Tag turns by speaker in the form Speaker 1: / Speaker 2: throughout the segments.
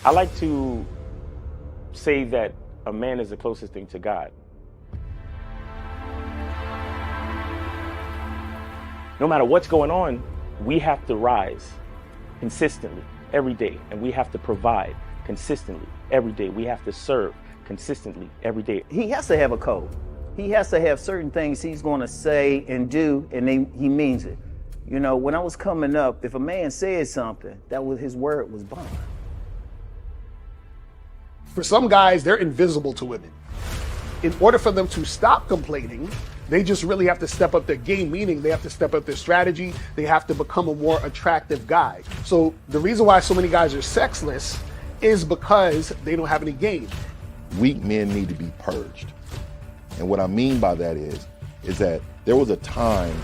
Speaker 1: I like to say that a man is the closest thing to God. No matter what's going on, we have to rise consistently every day, and we have to provide consistently every day. We have to serve consistently every day.
Speaker 2: He has to have a code. He has to have certain things he's going to say and do, and he means it. You know, when I was coming up, if a man said something, that was his word was bond.
Speaker 3: For some guys, they're invisible to women. In order for them to stop complaining, they just really have to step up their game, meaning they have to step up their strategy. They have to become a more attractive guy. So the reason why so many guys are sexless is because they don't have any game.
Speaker 4: Weak men need to be purged. And what I mean by that is that there was a time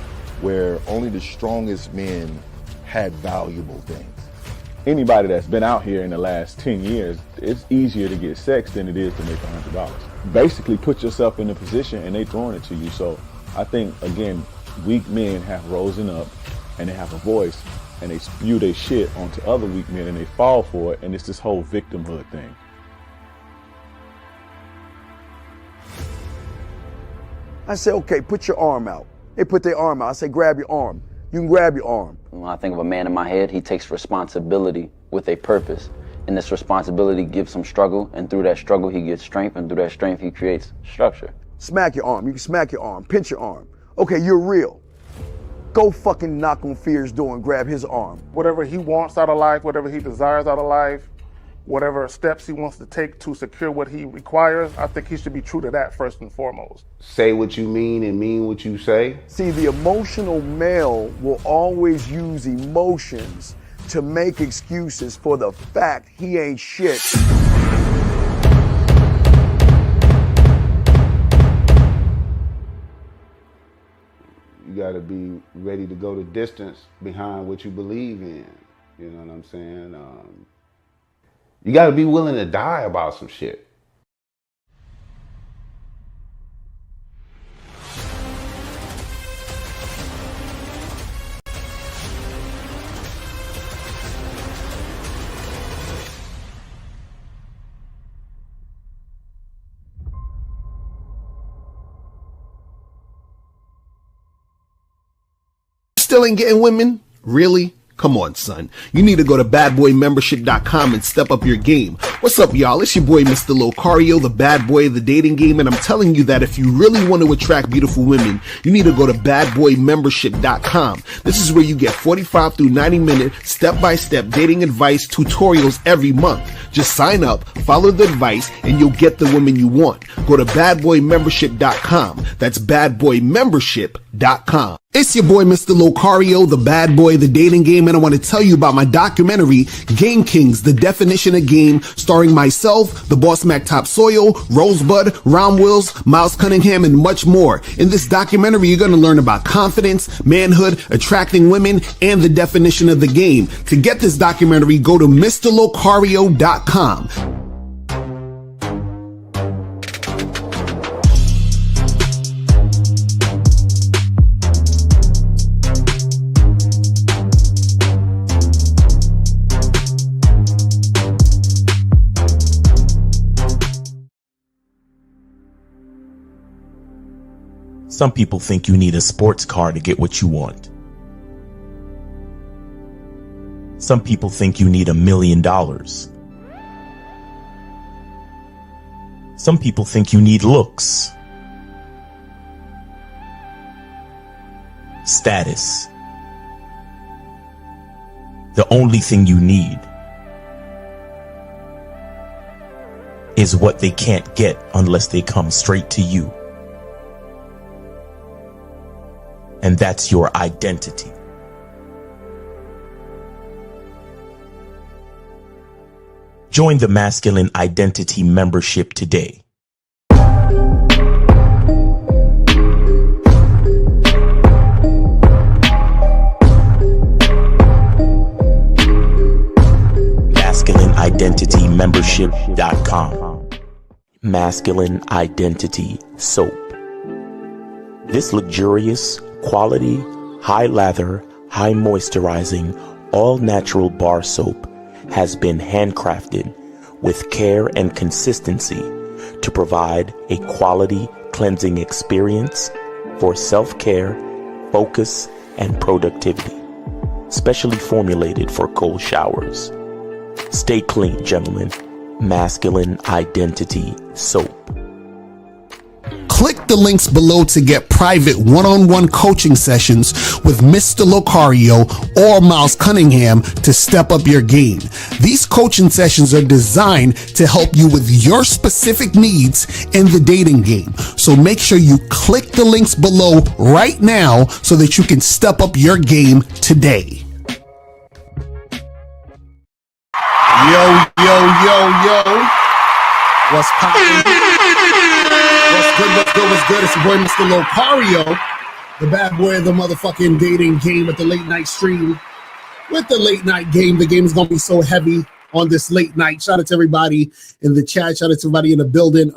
Speaker 4: where only the strongest men had valuable things.
Speaker 5: Anybody that's been out here in the last 10 years, it's easier to get sex than it is to make $100. Basically put yourself in a position and they throwing it to you. So I think, again, weak men have risen up and they have a voice and they spew their shit onto other weak men and they fall for it. And it's this whole victimhood thing.
Speaker 6: I say, okay, put your arm out. They put their arm out. I say, grab your arm. You can grab your arm.
Speaker 7: When I think of a man in my head, he takes responsibility with a purpose. And this responsibility gives him struggle, and through that struggle, he gets strength, and through that strength, he creates structure.
Speaker 6: Smack your arm. You can smack your arm. Pinch your arm. Okay, you're real. Go fucking knock on Fear's door and grab his arm.
Speaker 8: Whatever he wants out of life, whatever he desires out of life, whatever steps he wants to take to secure what he requires, I think he should be true to that first and foremost.
Speaker 9: Say what you mean and mean what you say.
Speaker 6: See, the emotional male will always use emotions to make excuses for the fact he ain't shit.
Speaker 9: You gotta be ready to go the distance behind what you believe in. You know what I'm saying? You gotta be willing to die about some shit.
Speaker 3: Still ain't getting women? Really? Come on, son. You need to go to badboymembership.com and step up your game. What's up, y'all? It's your boy, Mr. Locario, the bad boy of the dating game, and I'm telling you that if you really want to attract beautiful women, you need to go to badboymembership.com. This is where you get 45 through 90-minute step-by-step dating advice tutorials every month. Just sign up, follow the advice, and you'll get the women you want. Go to badboymembership.com. That's badboymembership.com. It's your boy, Mr. Locario, the bad boy of the dating game, and I want to tell you about my documentary, Game Kings, The Definition of Game, starring myself, the Boss Mac Top Soil, Rosebud, Ron Wills, Miles Cunningham, and much more. In this documentary, you're going to learn about confidence, manhood, attracting women, and the definition of the game. To get this documentary, go to MrLocario.com.
Speaker 10: Some people think you need a sports car to get what you want. Some people think you need $1 million. Some people think you need looks, status. The only thing you need is what they can't get unless they come straight to you. And that's your identity. Join the Masculine Identity membership today. MasculineIdentityMembership.com. Masculine Identity Soap. This luxurious, quality, high lather, high moisturizing, all natural bar soap has been handcrafted with care and consistency to provide a quality cleansing experience for self-care, focus, and productivity, specially formulated for cold showers. Stay clean, gentlemen. Masculine Identity Soap.
Speaker 3: Click the links below to get private one-on-one coaching sessions with Mr. Locario or Miles Cunningham to step up your game. These coaching sessions are designed to help you with your specific needs in the dating game. So make sure you click the links below right now so that you can step up your game today. Yo. What's poppin'? What's good? It's your boy, Mr. Locario, the bad boy of the motherfucking dating game at the late night stream. With the late night game, the game is going to be so heavy on this late night. Shout out to everybody in the chat. Shout out to everybody in the building,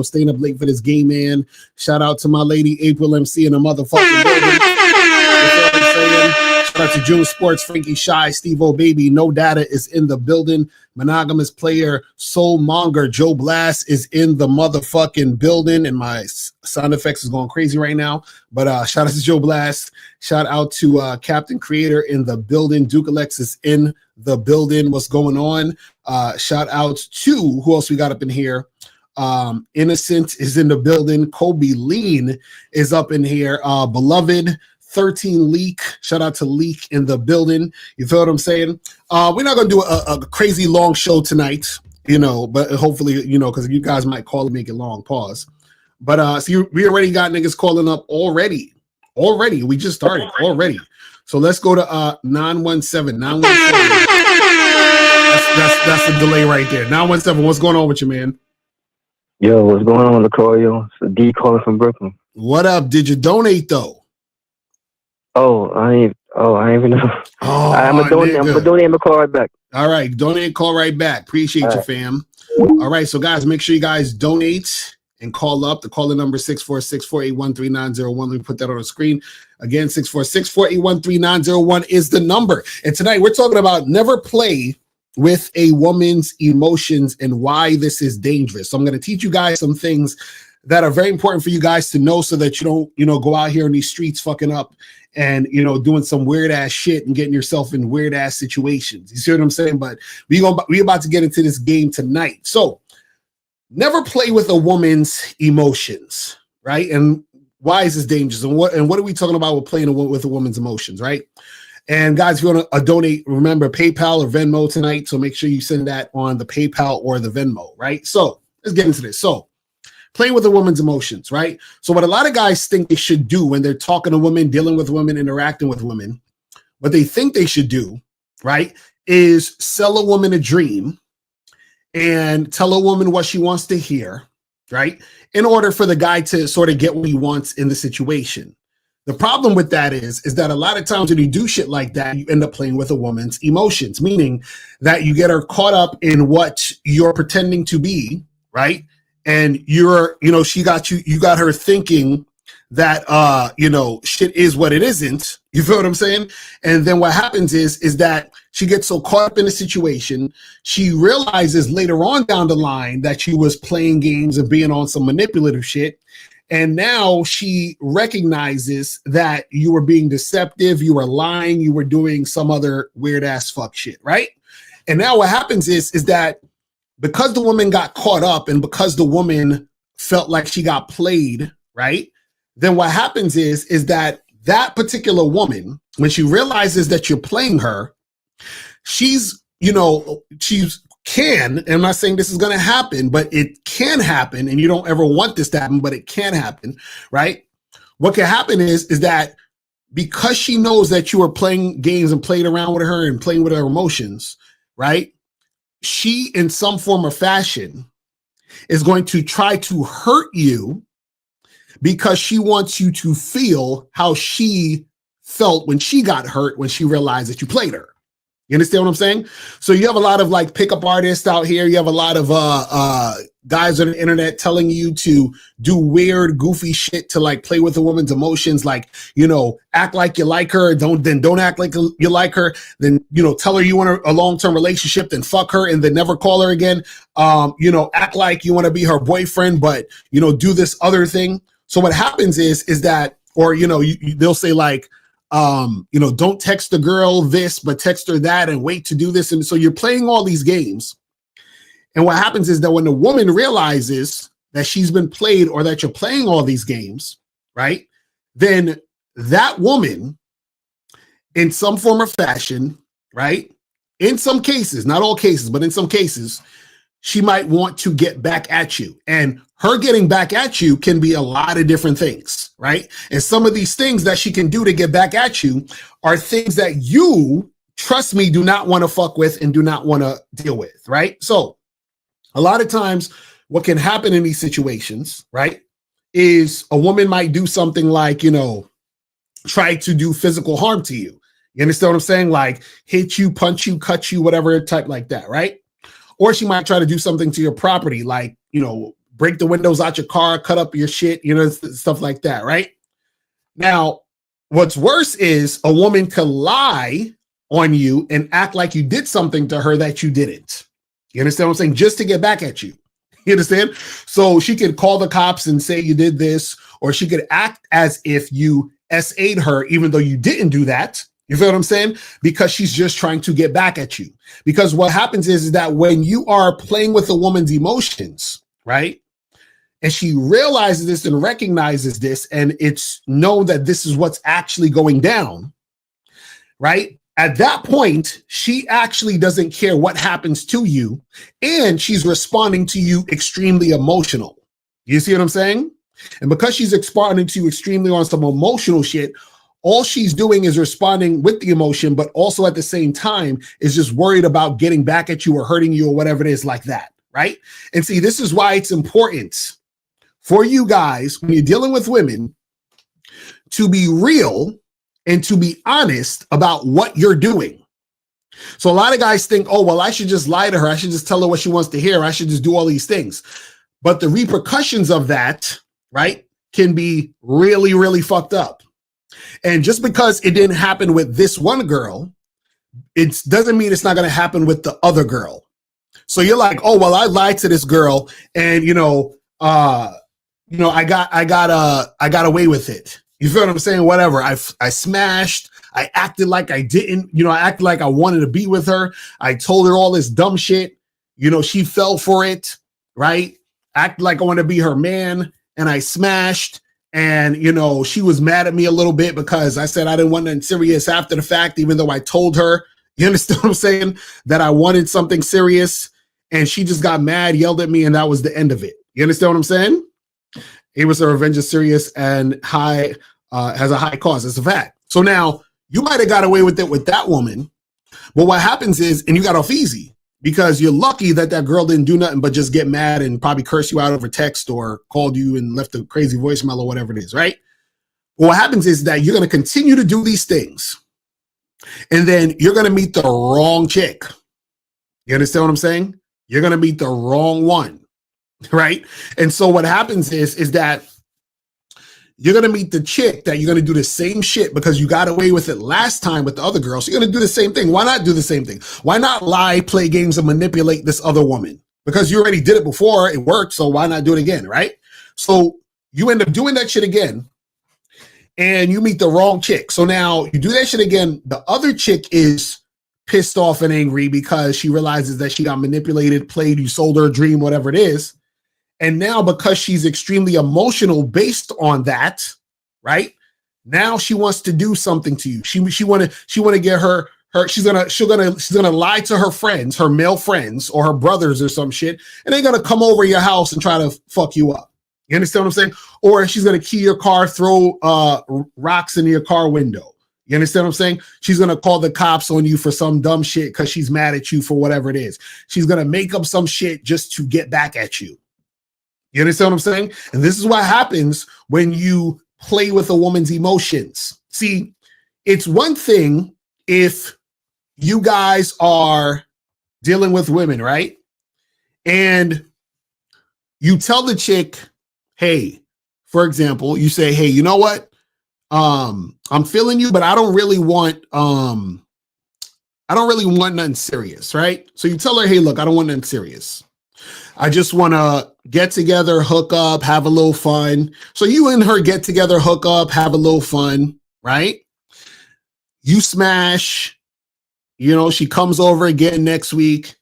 Speaker 3: staying up late for this game, man. Shout out to my lady, April MC in the motherfucking building. You know what I'm saying? Shout out to June Sports, Frankie Shy, Steve O Baby. No Data is in the building. Monogamous player, Soul Monger, Joe Blast is in the motherfucking building. And my sound effects is going crazy right now. But shout out to Joe Blast. Shout out to Captain Creator in the building. Duke Alex is in the building. What's going on? Shout out to, who else we got up in here? Innocent is in the building. Kobe Lean is up in here. Beloved 13 Leak. Shout out to Leak in the building. You feel what I'm saying? We're not going to do a crazy long show tonight, but hopefully, because you guys might call and make it long. Pause. But we already got niggas calling up already. We just started already. So let's go to 917. 917. That's a delay right there. 917. What's going on with you, man?
Speaker 11: Yo, what's going on, Locario? It's a D calling from Brooklyn.
Speaker 3: What up? Did you donate though?
Speaker 11: I ain't even know. I'm gonna donate and call right back.
Speaker 3: All right, donate and call right back. Appreciate you, fam. All right, so guys, make sure you guys donate and call up. The caller number 646-481-3901. Let me put that on the screen. Again, 646-481-3901 is the number. And tonight we're talking about never play with a woman's emotions and why this is dangerous. So I'm going to teach you guys some things that are very important for you guys to know so that you don't, go out here in these streets fucking up and, doing some weird ass shit and getting yourself in weird ass situations. You see what I'm saying? But we about to get into this game tonight. So never play with a woman's emotions, right? And why is this dangerous? And what are we talking about with playing with a woman's emotions, right? And guys, if you want to donate, remember PayPal or Venmo tonight. So make sure you send that on the PayPal or the Venmo, right? So let's get into this. So playing with a woman's emotions, right? So what a lot of guys think they should do when they're talking to women, dealing with women, interacting with women, what they think they should do, right, is sell a woman a dream and tell a woman what she wants to hear, right, in order for the guy to sort of get what he wants in the situation. The problem with that is that a lot of times when you do shit like that, you end up playing with a woman's emotions, meaning that you get her caught up in what you're pretending to be, right? And you got her thinking that, shit is what it isn't. You feel what I'm saying? And then what happens is that she gets so caught up in the situation, she realizes later on down the line that she was playing games and being on some manipulative shit. And now she recognizes that you were being deceptive, you were lying, you were doing some other weird ass fuck shit, right? And now what happens is that because the woman got caught up and because the woman felt like she got played, right? Then what happens is that particular woman, when she realizes that you're playing her, and I'm not saying this is going to happen, but it can happen, and you don't ever want this to happen, but it can happen, right? What can happen is that because she knows that you are playing games and playing around with her and playing with her emotions, right? She, in some form or fashion, is going to try to hurt you because she wants you to feel how she felt when she got hurt when she realized that you played her. You understand what I'm saying? So you have a lot of like pickup artists out here. You have a lot of guys on the internet telling you to do weird, goofy shit to like play with a woman's emotions, like, you know, act like you like her, don't act like you like her, then, you know, tell her you want a long-term relationship, then fuck her and then never call her again. You know, act like you want to be her boyfriend, but, you know, do this other thing. So what happens is that, or, you know, they'll say like, you know, don't text the girl this, but text her that and wait to do this. And so you're playing all these games. And what happens is that when the woman realizes that she's been played or that you're playing all these games, right, then that woman, in some form or fashion, right, in some cases, not all cases, but in some cases, she might want to get back at you. And her getting back at you can be a lot of different things, right? And some of these things that she can do to get back at you are things that you, trust me, do not want to fuck with and do not want to deal with, right? So a lot of times what can happen in these situations, right, is a woman might do something like, you know, try to do physical harm to you. You understand what I'm saying? Like hit you, punch you, cut you, whatever type like that, right? Or she might try to do something to your property, like, you know, break the windows out your car, cut up your shit, you know, stuff like that, right? Now, what's worse is a woman could lie on you and act like you did something to her that you didn't. You understand what I'm saying? Just to get back at you. You understand? So she could call the cops and say you did this, or she could act as if you SA'd her, even though you didn't do that. You feel what I'm saying? Because she's just trying to get back at you. Because what happens is that when you are playing with a woman's emotions, right, and she realizes this and recognizes this, and it's known that this is what's actually going down, right? At that point, she actually doesn't care what happens to you, and she's responding to you extremely emotional. You see what I'm saying? And because she's responding to you extremely on some emotional shit, all she's doing is responding with the emotion, but also at the same time is just worried about getting back at you or hurting you or whatever it is like that, right? And see, this is why it's important for you guys, when you're dealing with women, to be real and to be honest about what you're doing. So a lot of guys think, oh, well, I should just lie to her. I should just tell her what she wants to hear. I should just do all these things. But the repercussions of that, right, can be really, really fucked up. And just because it didn't happen with this one girl, it doesn't mean it's not going to happen with the other girl. So you're like, oh, well, I lied to this girl and, I got away with it. You feel what I'm saying? Whatever. I smashed. I acted like I didn't. I acted like I wanted to be with her. I told her all this dumb shit. She fell for it, right? Acted like I want to be her man, and I smashed. And, she was mad at me a little bit because I said I didn't want nothing serious after the fact, even though I told her, you understand what I'm saying, that I wanted something serious. And she just got mad, yelled at me, and that was the end of it. You understand what I'm saying? It was a revenge is serious and has a high cost. It's a fact. So now you might have got away with it with that woman. But what happens is, and you got off easy because you're lucky that that girl didn't do nothing but just get mad and probably curse you out over text or called you and left a crazy voicemail or whatever it is, right? Well, what happens is that you're going to continue to do these things. And then you're going to meet the wrong chick. You understand what I'm saying? You're going to meet the wrong one. Right. And so what happens is that you're going to meet the chick that you're going to do the same shit because you got away with it last time with the other girl. So you're going to do the same thing. Why not do the same thing? Why not lie, play games, and manipulate this other woman? Because you already did it before. It worked. So why not do it again? Right. So you end up doing that shit again and you meet the wrong chick. So now you do that shit again. The other chick is pissed off and angry because she realizes that she got manipulated, played, you sold her a dream, whatever it is. And now because she's extremely emotional based on that, right? Now she wants to do something to you. She want to get her she's gonna lie to her friends, her male friends or her brothers or some shit, and they're gonna come over your house and try to fuck you up. You understand what I'm saying? Or she's gonna key your car, throw rocks in your car window. You understand what I'm saying? She's going to call the cops on you for some dumb shit because she's mad at you for whatever it is. She's going to make up some shit just to get back at you. You understand what I'm saying? And this is what happens when you play with a woman's emotions. See, it's one thing if you guys are dealing with women, right? And you tell the chick, hey, for example, you say, hey, you know what? I'm feeling you, but I don't really want nothing serious, right? So you tell her, hey, look, I don't want nothing serious. I just want to get together, hook up, have a little fun. So you and her get together, hook up, have a little fun, right? You smash, she comes over again next week.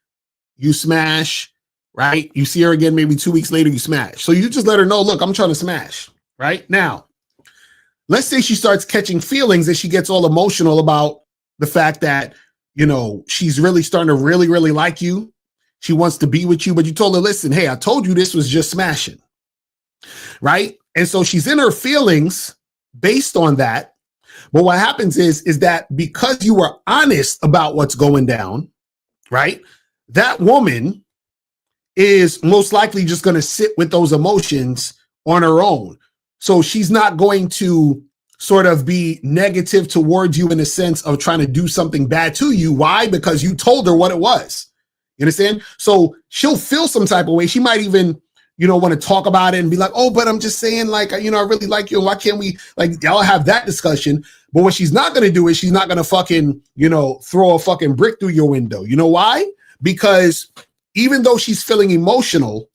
Speaker 3: You smash, right? You see her again, maybe 2 weeks later, you smash. So you just let her know, look, I'm trying to smash, right? Now, let's say she starts catching feelings and she gets all emotional about the fact that, she's really starting to really, really like you. She wants to be with you, but you told her, listen, hey, I told you this was just smashing, right? And so she's in her feelings based on that. But what happens is that because you were honest about what's going down, right? That woman is most likely just going to sit with those emotions on her own. So she's not going to sort of be negative towards you in the sense of trying to do something bad to you. Why? Because you told her what it was. You understand? So she'll feel some type of way. She might even, want to talk about it and be like, oh, but I'm just saying, like, I really like you. And why can't we, like, y'all have that discussion? But what she's not going to do is she's not going to fucking, throw a fucking brick through your window. You know why? Because even though she's feeling emotional,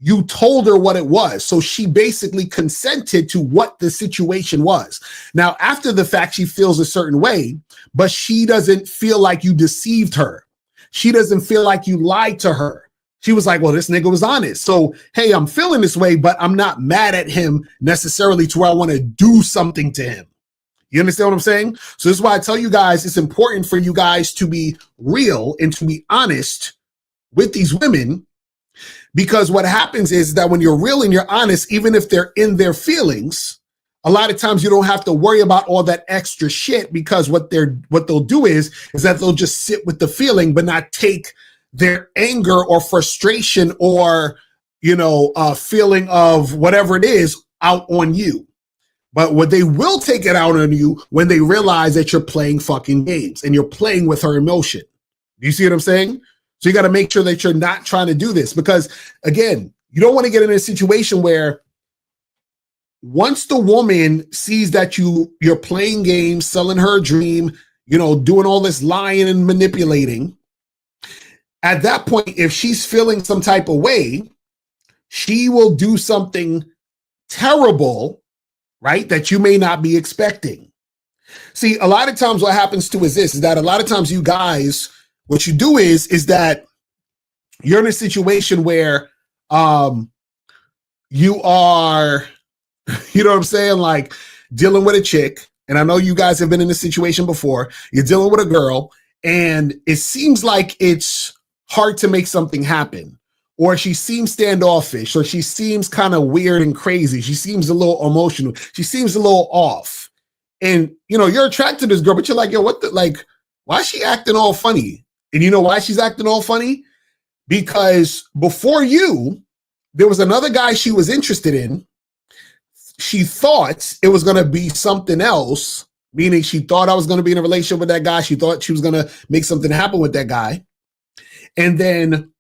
Speaker 3: you told her what it was. So she basically consented to what the situation was. Now, after the fact, she feels a certain way, but she doesn't feel like you deceived her. She doesn't feel like you lied to her. She was like, well, this nigga was honest. So, hey, I'm feeling this way, but I'm not mad at him necessarily to where I want to do something to him. You understand what I'm saying? So this is why I tell you guys, it's important for you guys to be real and to be honest with these women, because what happens is that when you're real and you're honest, even if they're in their feelings, a lot of times you don't have to worry about all that extra shit, because what they'll do is that they'll just sit with the feeling, but not take their anger or frustration or, feeling of whatever it is out on you. But what they will take it out on you when they realize that you're playing fucking games and you're playing with her emotion. Do you see what I'm saying? So you got to make sure that you're not trying to do this, because again, you don't want to get in a situation where once the woman sees that you're playing games, selling her a dream, doing all this lying and manipulating, at that point, if she's feeling some type of way, she will do something terrible, right, that you may not be expecting. See, a lot of times what happens too is that a lot of times you guys, what you do is that you're in a situation where you are, you know what I'm saying, like dealing with a chick. And I know you guys have been in this situation before. You're dealing with a girl and it seems like it's hard to make something happen, or she seems standoffish, or she seems kind of weird and crazy. She seems a little emotional. She seems a little off. And, you're attracted to this girl, but you're like, yo, why is she acting all funny? And you know why she's acting all funny? Because before you, there was another guy she was interested in. She thought it was going to be something else, meaning she thought I was going to be in a relationship with that guy. She thought she was going to make something happen with that guy. And then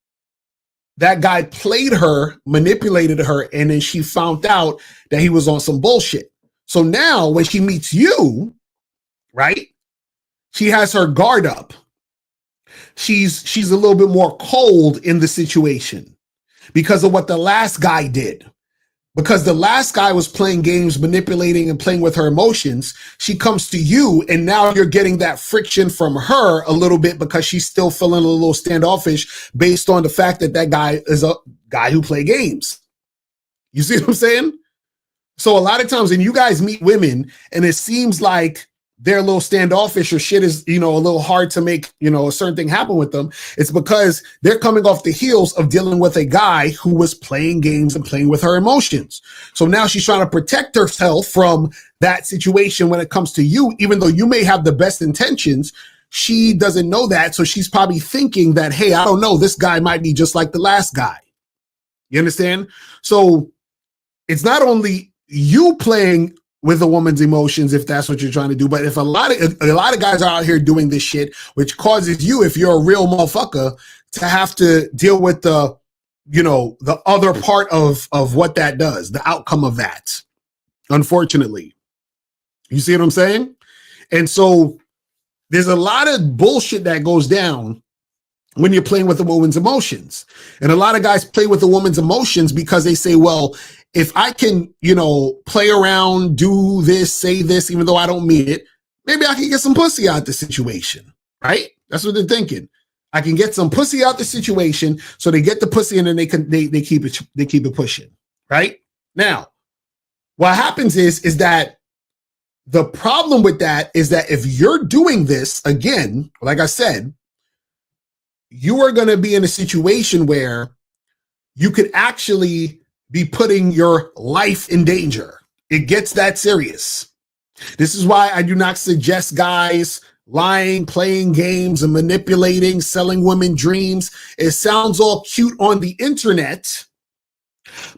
Speaker 3: that guy played her, manipulated her, and then she found out that he was on some bullshit. So now when she meets you, right, she has her guard up. She's a little bit more cold in the situation because of what the last guy did. Because the last guy was playing games, manipulating and playing with her emotions. She comes to you and now you're getting that friction from her a little bit because she's still feeling a little standoffish based on the fact that that guy is a guy who play games. You see what I'm saying? So a lot of times when you guys meet women and it seems like they're a little standoffish or shit is, a little hard to make, a certain thing happen with them, it's because they're coming off the heels of dealing with a guy who was playing games and playing with her emotions. So now she's trying to protect herself from that situation when it comes to you, even though you may have the best intentions. She doesn't know that. So she's probably thinking that, hey, I don't know, this guy might be just like the last guy. You understand? So it's not only you playing with a woman's emotions, if that's what you're trying to do, but if a lot of guys are out here doing this shit, which causes you, if you're a real motherfucker, to have to deal with the the other part of what that does, the outcome of that, unfortunately. You see what I'm saying? And so there's a lot of bullshit that goes down when you're playing with a woman's emotions. And a lot of guys play with a woman's emotions because they say, well, if I can, play around, do this, say this, even though I don't mean it, maybe I can get some pussy out the situation, right? That's what they're thinking. I can get some pussy out the situation, so they get the pussy and then they keep it pushing, right? Now, what happens is that the problem with that is that if you're doing this, again, like I said, you are going to be in a situation where you could actually be putting your life in danger. It gets that serious. This is why I do not suggest guys lying, playing games, and manipulating, selling women dreams. It sounds all cute on the internet,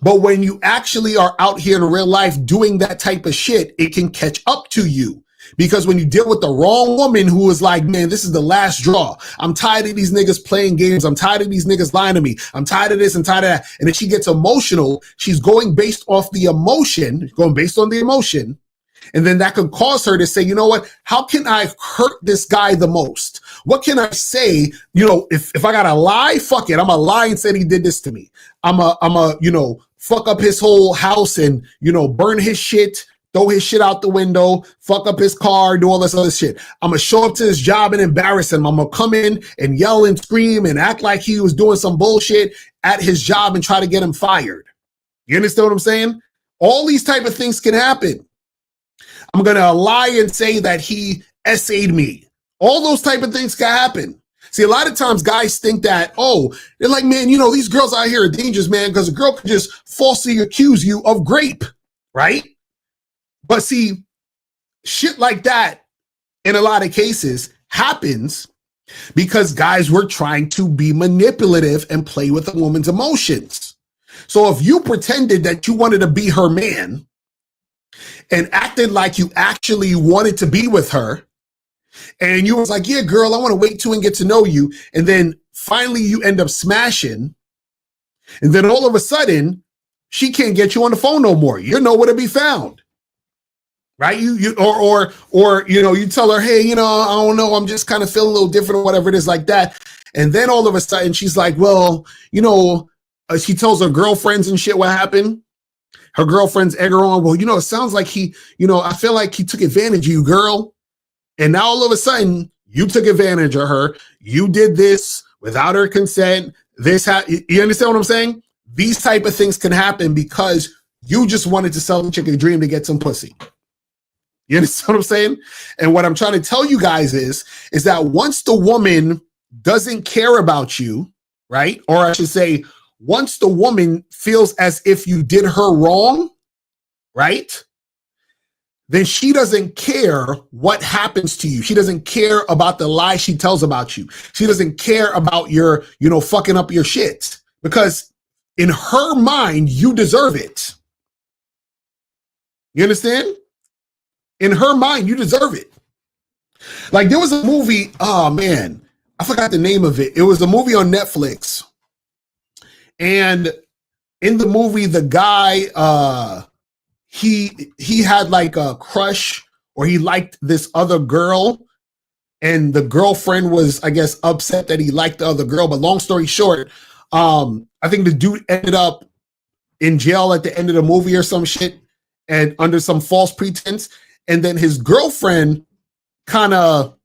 Speaker 3: but when you actually are out here in real life doing that type of shit, it can catch up to you. Because when you deal with the wrong woman who is like, man, this is the last draw. I'm tired of these niggas playing games. I'm tired of these niggas lying to me. I'm tired of this and tired of that. And then she gets emotional. She's going based off the emotion, going based on the emotion. And then that could cause her to say, you know what? How can I hurt this guy the most? What can I say? If I got to lie, fuck it. I'm a lie and say he did this to me. I'm a fuck up his whole house and, burn his shit, throw his shit out the window, fuck up his car, do all this other shit. I'm going to show up to his job and embarrass him. I'm going to come in and yell and scream and act like he was doing some bullshit at his job and try to get him fired. You understand what I'm saying? All these type of things can happen. I'm going to lie and say that he essayed me. All those type of things can happen. See, a lot of times guys think that, they're like, man, these girls out here are dangerous, man, because a girl could just falsely accuse you of rape, right? But see, shit like that, in a lot of cases, happens because guys were trying to be manipulative and play with a woman's emotions. So if you pretended that you wanted to be her man and acted like you actually wanted to be with her, and you was like, yeah, girl, I want to wait till and get to know you, and then finally you end up smashing, and then all of a sudden, she can't get you on the phone no more. You're nowhere to be found. Right? You tell her, hey, I don't know, I'm just kind of feeling a little different or whatever it is like that. And then all of a sudden she's like, well, she tells her girlfriends and shit what happened. Her girlfriends egg her on. Well, it sounds like he, I feel like he took advantage of you, girl. And now all of a sudden you took advantage of her. You did this without her consent. You understand what I'm saying? These type of things can happen because you just wanted to sell the chick a dream to get some pussy. You understand what I'm saying? And what I'm trying to tell you guys is that once the woman doesn't care about you, right? Or I should say, once the woman feels as if you did her wrong, right? Then she doesn't care what happens to you. She doesn't care about the lies she tells about you. She doesn't care about your, fucking up your shit. Because in her mind, you deserve it. You understand? In her mind, you deserve it. Like there was a movie, oh man, I forgot the name of it. It was a movie on Netflix. And in the movie, the guy, he had like a crush, or he liked this other girl, and the girlfriend was, I guess, upset that he liked the other girl. But long story short, I think the dude ended up in jail at the end of the movie or some shit, and under some false pretense. And then his girlfriend kind of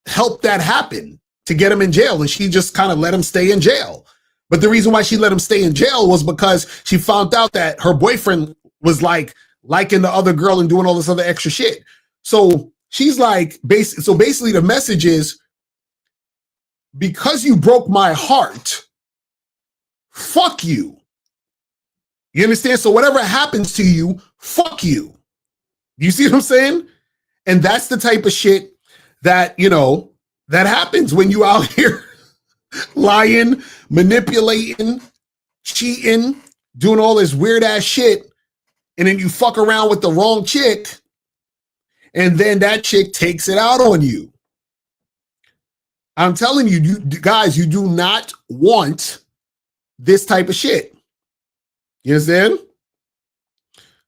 Speaker 3: helped that happen to get him in jail. And she just kind of let him stay in jail. But the reason why she let him stay in jail was because she found out that her boyfriend was like liking the other girl and doing all this other extra shit. So she's like, so basically the message is, because you broke my heart, fuck you. You understand? So whatever happens to you, fuck you. You see what I'm saying? And that's the type of shit that, that happens when you out here lying, manipulating, cheating, doing all this weird ass shit. And then you fuck around with the wrong chick. And then that chick takes it out on you. I'm telling you, guys, you do not want this type of shit. You understand?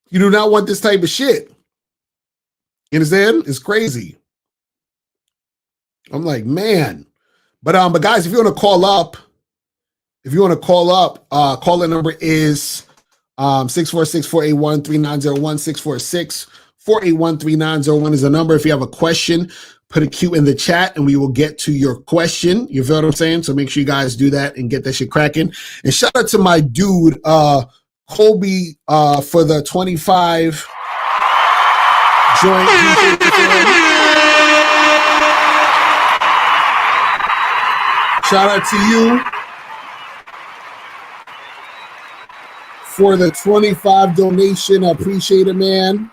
Speaker 3: You do not want this type of shit. You understand? It's crazy. I'm like, man. But guys, if you want to call up, call-in number is 646-481-3901. 646-481-3901 is the number. If you have a question, put a Q in the chat and we will get to your question. You feel what I'm saying? So make sure you guys do that and get that shit cracking. And shout out to my dude, Colby, for the 25 joint. Shout out to you for the 25 donation. I appreciate it, man.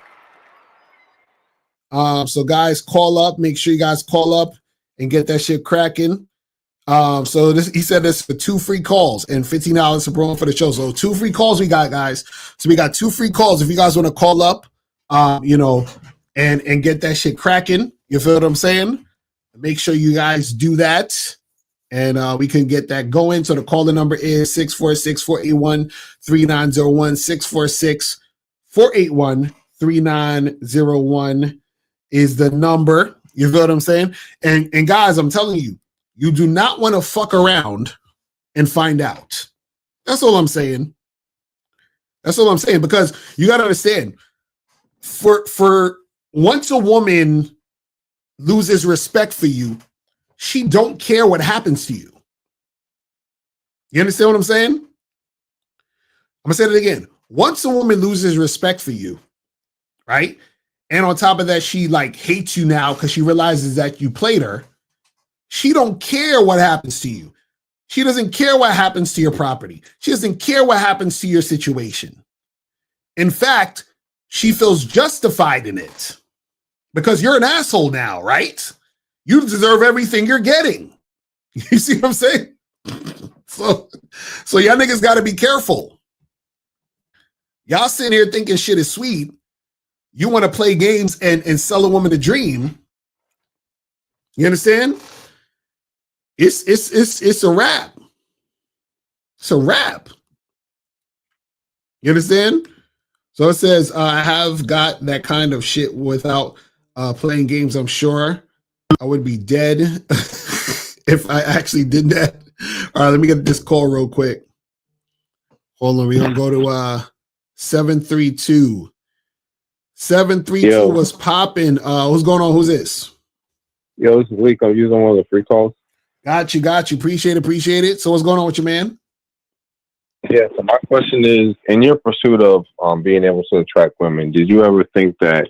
Speaker 3: So guys, call up. Make sure you guys call up and get that shit cracking. So he said this for 2 free calls and $15 for promo for the show. So 2 free calls we got, guys. So we got 2 free calls if you guys want to call up, and get that shit cracking. You feel what I'm saying? Make sure you guys do that. And we can get that going. So the call-in number is 646-481-3901. 646-481-3901 is the number. You feel what I'm saying? And guys, I'm telling you, you do not want to fuck around and find out. That's all I'm saying. That's all I'm saying. Because you got to understand, for once a woman loses respect for you, she don't care what happens to you. You understand what I'm saying? I'm going to say it again. Once a woman loses respect for you, right? And on top of that, she like hates you now because she realizes that you played her. She don't care what happens to you. She doesn't care what happens to your property. She doesn't care what happens to your situation. In fact, she feels justified in it because you're an asshole now, right? You deserve everything you're getting. You see what I'm saying? So y'all niggas got to be careful. Y'all sitting here thinking shit is sweet. You want to play games and sell a woman a dream. You understand? It's a wrap. It's a wrap. You understand? So it says, I have got that kind of shit without playing games, I'm sure. I would be dead if I actually did that. All right, let me get this call real quick. Hold on, we're going to go to 732. 732 was popping. What's going on? Who's this?
Speaker 12: Yo, this is Leak. I'm using one of the free calls.
Speaker 3: Got you. Appreciate it. So what's going on with you, man?
Speaker 12: Yeah, so my question is, in your pursuit of being able to attract women, did you ever think that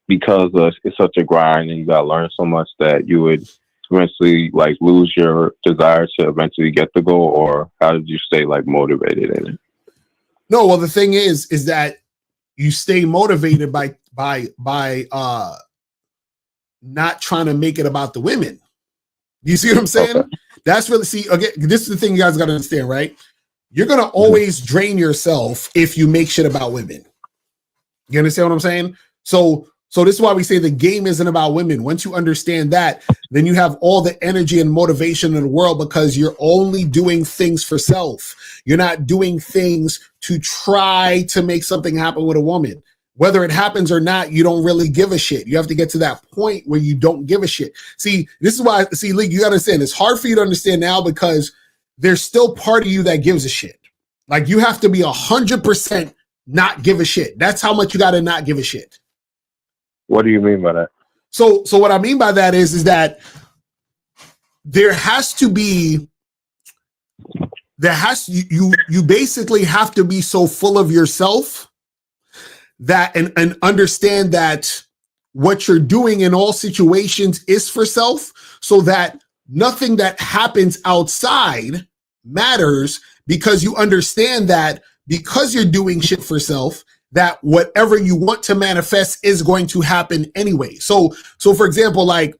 Speaker 12: because it's such a grind and you got to learn so much that you would eventually like lose your desire to eventually get the goal, or how did you stay like motivated in it?
Speaker 3: No, well, the thing is that you stay motivated by not trying to make it about the women. You see what I'm saying? Okay. That's really, again, this is the thing you guys got to understand, right? You're going to always drain yourself if you make shit about women. You understand what I'm saying? So this is why we say the game isn't about women. Once you understand that, then you have all the energy and motivation in the world because you're only doing things for self. You're not doing things to try to make something happen with a woman. Whether it happens or not, you don't really give a shit. You have to get to that point where you don't give a shit. See, this is why, Lee, you got to understand, it's hard for you to understand now because there's still part of you that gives a shit. Like you have to be 100% not give a shit. That's how much you got to not give a shit.
Speaker 12: What do you mean by that?
Speaker 3: So what I mean by that is that there has to be, you basically have to be so full of yourself that and understand that what you're doing in all situations is for self, so that nothing that happens outside matters, because you understand that because you're doing shit for self, that whatever you want to manifest is going to happen anyway. So for example, like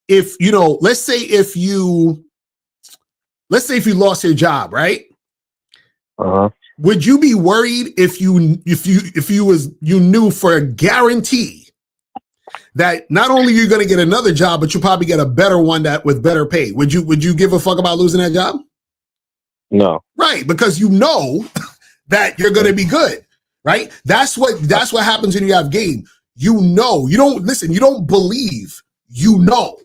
Speaker 3: if, let's say if you lost your job, right?
Speaker 12: Uh-huh.
Speaker 3: Would you be worried if you knew for a guarantee that not only you're going to get another job, but you probably get a better one that with better pay? Would you give a fuck about losing that job?
Speaker 12: No.
Speaker 3: Right, because you know that you're going to be good, right? That's what happens when you have game. You know, you don't listen, you don't believe, you know.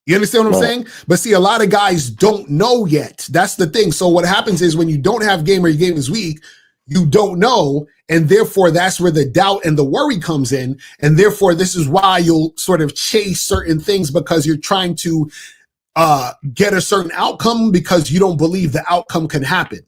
Speaker 3: You understand what I'm saying? But see, a lot of guys don't know yet. That's the thing. So what happens is when you don't have game or your game is weak, you don't know. And therefore, that's where the doubt and the worry comes in. And therefore, this is why you'll sort of chase certain things because you're trying to get a certain outcome because you don't believe the outcome can happen.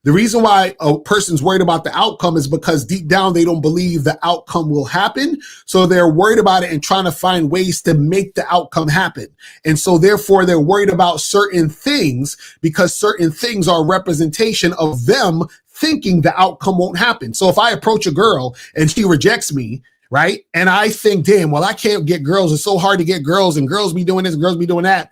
Speaker 3: The reason why a person's worried about the outcome is because deep down they don't believe the outcome will happen. So they're worried about it and trying to find ways to make the outcome happen. And so therefore they're worried about certain things because certain things are a representation of them thinking the outcome won't happen. So if I approach a girl and she rejects me, right? And I think, damn, well, I can't get girls. It's so hard to get girls and girls be doing this, and girls be doing that.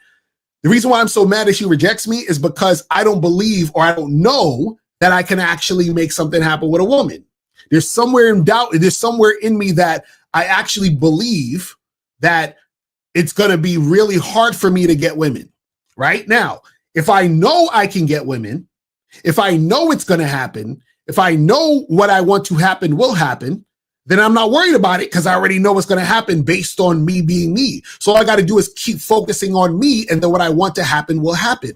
Speaker 3: The reason why I'm so mad that she rejects me is because I don't believe or I don't know that I can actually make something happen with a woman. There's somewhere in doubt. There's somewhere in me that I actually believe that it's going to be really hard for me to get women. Right now, if I know I can get women, if I know it's going to happen, if I know what I want to happen will happen, then I'm not worried about it because I already know what's going to happen based on me being me. So all I got to do is keep focusing on me, and then what I want to happen will happen.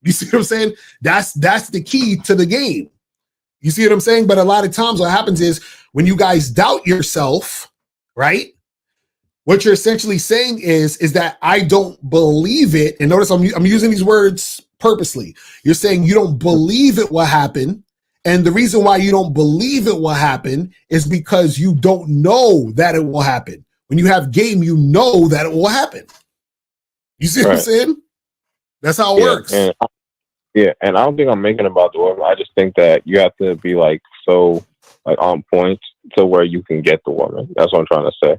Speaker 3: You see what I'm saying? That's the key to the game. You see what I'm saying? But a lot of times what happens is when you guys doubt yourself, right? What you're essentially saying is that I don't believe it. And notice I'm using these words purposely. You're saying you don't believe it will happen. And the reason why you don't believe it will happen is because you don't know that it will happen. When you have game, you know that it will happen. You see what I'm saying? That's how it works.
Speaker 12: And I don't think I'm making it about the woman. I just think that you have to be like so like on point to where you can get the woman. That's what I'm trying to say.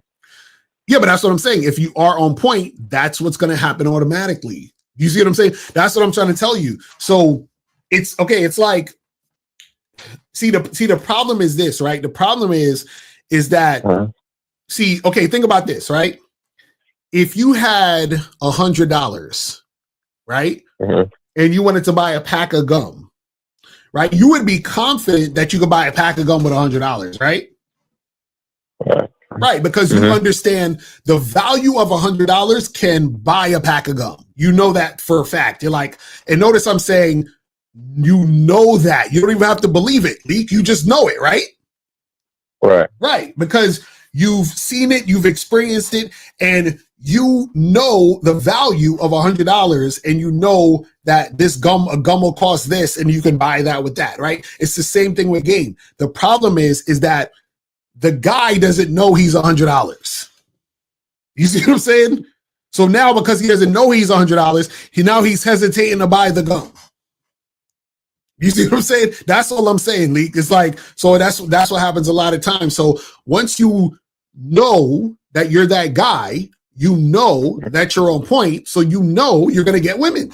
Speaker 3: Yeah, but that's what I'm saying. If you are on point, that's what's going to happen automatically. You see what I'm saying? That's what I'm trying to tell you. So it's okay. It's like, see the problem is this, right? The problem is that, okay, think about this, right? If you had $100, right? And you wanted to buy a pack of gum, right? You would be confident that you could buy a pack of gum with $100, right? Right, because you understand the value of $100 can buy a pack of gum. You know that for a fact. You're like, and notice I'm saying, you know that. You don't even have to believe it, Leak. You just know it, right? Right, because you've seen it, you've experienced it, and you know the value of $100, and you know that a gum will cost this, and you can buy that with that, right? It's the same thing with game. The problem is that the guy doesn't know he's $100. You see what I'm saying? So now because he doesn't know he's $100, he's hesitating to buy the gum. You see what I'm saying? That's all I'm saying, Leak. It's like, so that's what happens a lot of times. So once you know that you're that guy, you know that you're on point, so you know you're going to get women.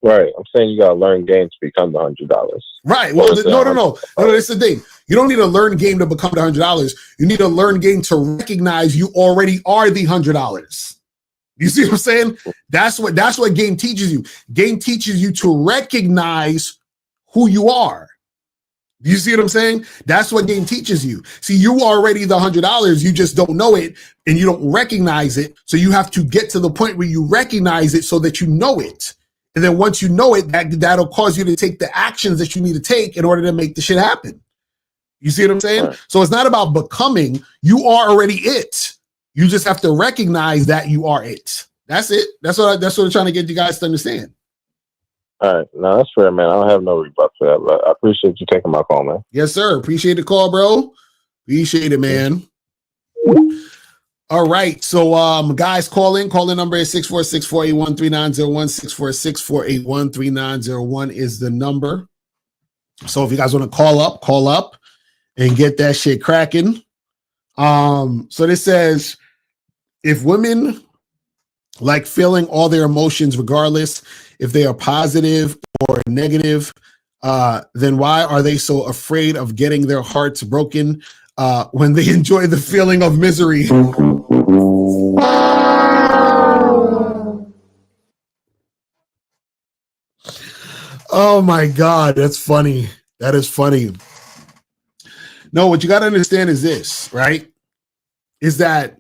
Speaker 12: Right. I'm saying you got to learn game to become the $100.
Speaker 3: Right. Well, no. That's the thing. You don't need to learn game to become the $100. You need to learn game to recognize you already are the $100. You see what I'm saying? That's what game teaches you. Game teaches you to recognize who you are. You see what I'm saying? That's what game teaches you. See, you already the $100. You just don't know it and you don't recognize it. So you have to get to the point where you recognize it so that you know it. And then once you know it, that'll cause you to take the actions that you need to take in order to make the shit happen. You see what I'm saying? Right. So it's not about becoming. You are already it. You just have to recognize that you are it. That's it. That's what I'm trying to get you guys to understand.
Speaker 12: All right. No, that's fair, man. I don't have no rebut for that, but I appreciate you taking my call, man.
Speaker 3: Yes, sir. Appreciate the call, bro. Appreciate it, man. All right. So, guys, call in. Call in number is 646-481-3901. 646-481-3901 is the number. So if you guys want to call up and get that shit cracking. So this says, if women like feeling all their emotions, regardless if they are positive or negative, then why are they so afraid of getting their hearts broken when they enjoy the feeling of misery? Oh my God, that's funny. That is funny. No, what you got to understand is this, right? Is that,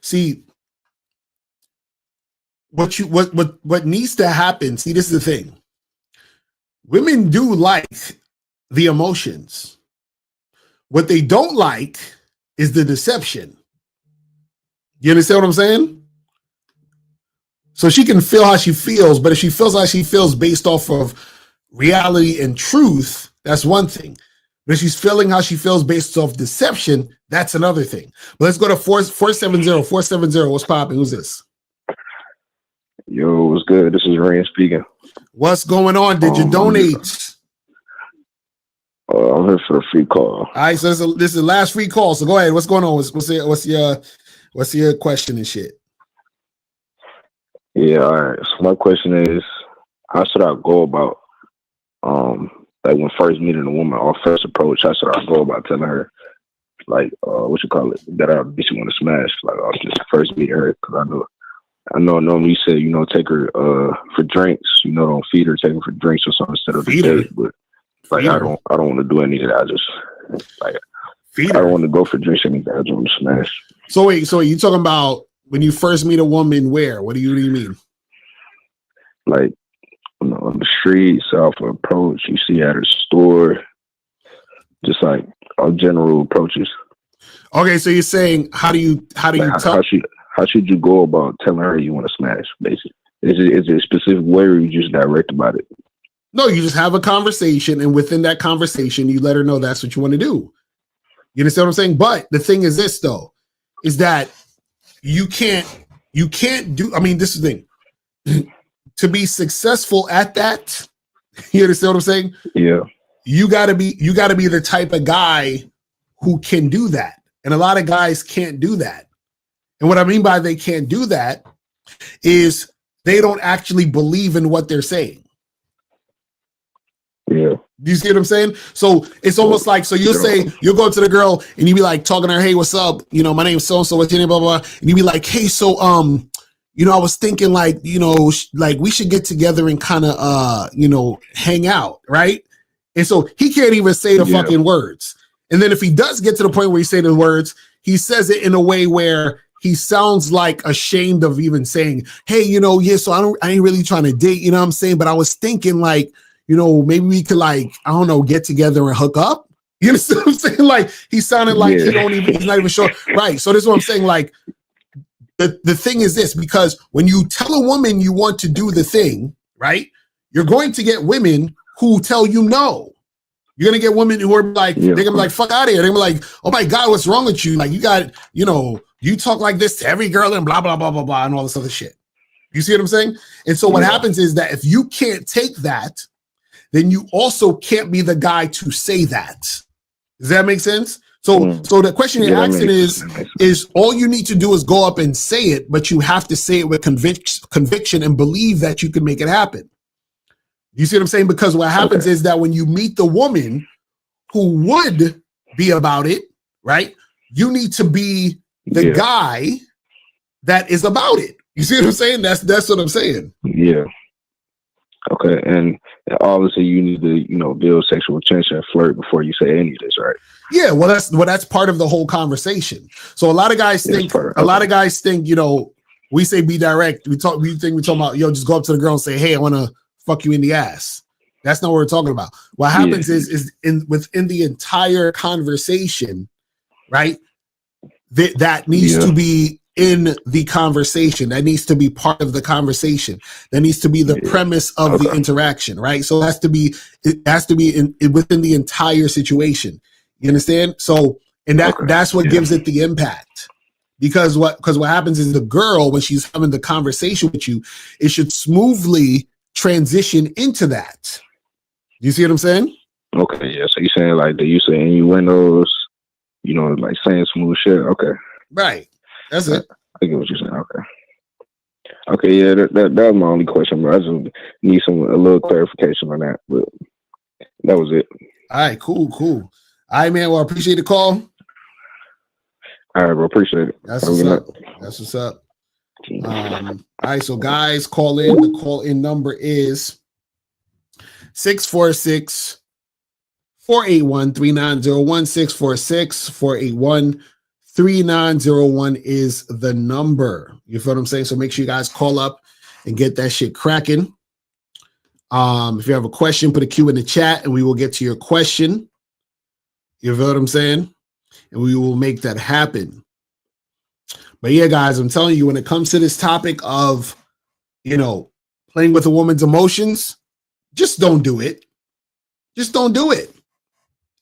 Speaker 3: see, what needs to happen? See, this is the thing. Women do like the emotions. What they don't like is the deception. You understand what I'm saying? So she can feel how she feels, but if she feels like she feels based off of reality and truth, that's one thing. But if she's feeling how she feels based off deception, that's another thing. But let's go to 470. What's popping? Who's this?
Speaker 12: Yo, what's good? This is Ryan speaking.
Speaker 3: What's going on? Did you donate?
Speaker 12: I'm here for a free call.
Speaker 3: All right, so this is the last free call. So go ahead. What's going on? What's your question and shit?
Speaker 12: Yeah, all right. So my question is, how should I go about, like when first meeting a woman or first approach? How should I go about telling her, like, what you call it, that I basically want to smash? Like, I'll just first meet her because I know. Normally you say, take her for drinks. Don't feed her, take her for drinks or something instead of the date. But like, I don't want to do any of that. I just like, I don't want to go for drinks or anything. I just want to smash.
Speaker 3: So wait, so you talking about when you first meet a woman? Where? What do you mean?
Speaker 12: Like on the street, South approach. You see at her store, just like all general approaches.
Speaker 3: Okay, so you're saying how do you
Speaker 12: like, how should you go about telling her you want to smash? Basically, is it a specific way or you just direct about it?
Speaker 3: No, you just have a conversation, and within that conversation, you let her know that's what you want to do. You understand what I'm saying? But the thing is this, though, is that you can't do. I mean, this is the thing. To be successful at that, you understand what I'm saying?
Speaker 12: Yeah.
Speaker 3: You gotta be the type of guy who can do that, and a lot of guys can't do that. And what I mean by they can't do that is they don't actually believe in what they're saying.
Speaker 12: Yeah.
Speaker 3: Do you see what I'm saying? So it's almost like, so you'll go to the girl and you be like talking to her, hey, what's up? My name's so-and-so, what's your name, blah, blah, blah. And you be like, hey, so, I was thinking like, like we should get together and kind of, hang out. Right. And so he can't even say the fucking words. And then if he does get to the point where he's saying the words, he says it in a way where he sounds like ashamed of even saying, hey, so I ain't really trying to date, you know what I'm saying? But I was thinking like, maybe we could like, I don't know, get together and hook up. You understand what I'm saying? Like he sounded like he's not even sure. Right. So this is what I'm saying. Like the thing is this, because when you tell a woman you want to do the thing, right, you're going to get women who tell you no. You're going to get women who are like, they're going to be like, fuck out of here. They're going to be like, oh my God, what's wrong with you? Like you got, you talk like this to every girl and blah, blah, blah, blah, blah, and all this other shit. You see what I'm saying? And so what happens is that if you can't take that, then you also can't be the guy to say that. Does that make sense? So the question you're asking is all you need to do is go up and say it, but you have to say it with conviction and believe that you can make it happen. You see what I'm saying? Because what happens is that when you meet the woman who would be about it, right? You need to be the guy that is about it. You see what I'm saying? That's what I'm saying.
Speaker 12: Yeah. Okay, and obviously you need to, build sexual tension and flirt before you say any of this, right?
Speaker 3: Yeah, well, that's part of the whole conversation. So a lot of guys think, we say be direct. We think we're talking about, just go up to the girl and say, hey, I want to fuck you in the ass. That's not what we're talking about. What happens is within the entire conversation, right? That needs to be in the conversation. That needs to be part of the conversation. That needs to be the premise of the interaction, right? So it has to be within the entire situation. You understand? So, and that's what gives it the impact. Because what happens is the girl, when she's having the conversation with you, it should smoothly transition into that. You see what I'm saying?
Speaker 12: Okay, yeah. So you're saying like the use of innuendos, like saying smooth shit. Okay.
Speaker 3: Right. That's it.
Speaker 12: I get what you're saying. Okay. Okay, yeah, that was my only question, bro. I just need a little clarification on that, but that was it.
Speaker 3: All right, cool. All right, man. Well, I appreciate the call.
Speaker 12: All right, bro. Appreciate it.
Speaker 3: That's what's up. All right, so guys, call in. The call in number is 646 481 3901. 646 481 3901 is the number. You feel what I'm saying? So make sure you guys call up and get that shit cracking. If you have a question, put a Q in the chat and we will get to your question. You feel what I'm saying? And we will make that happen. But yeah, guys, I'm telling you, when it comes to this topic of, playing with a woman's emotions, just don't do it. Just don't do it.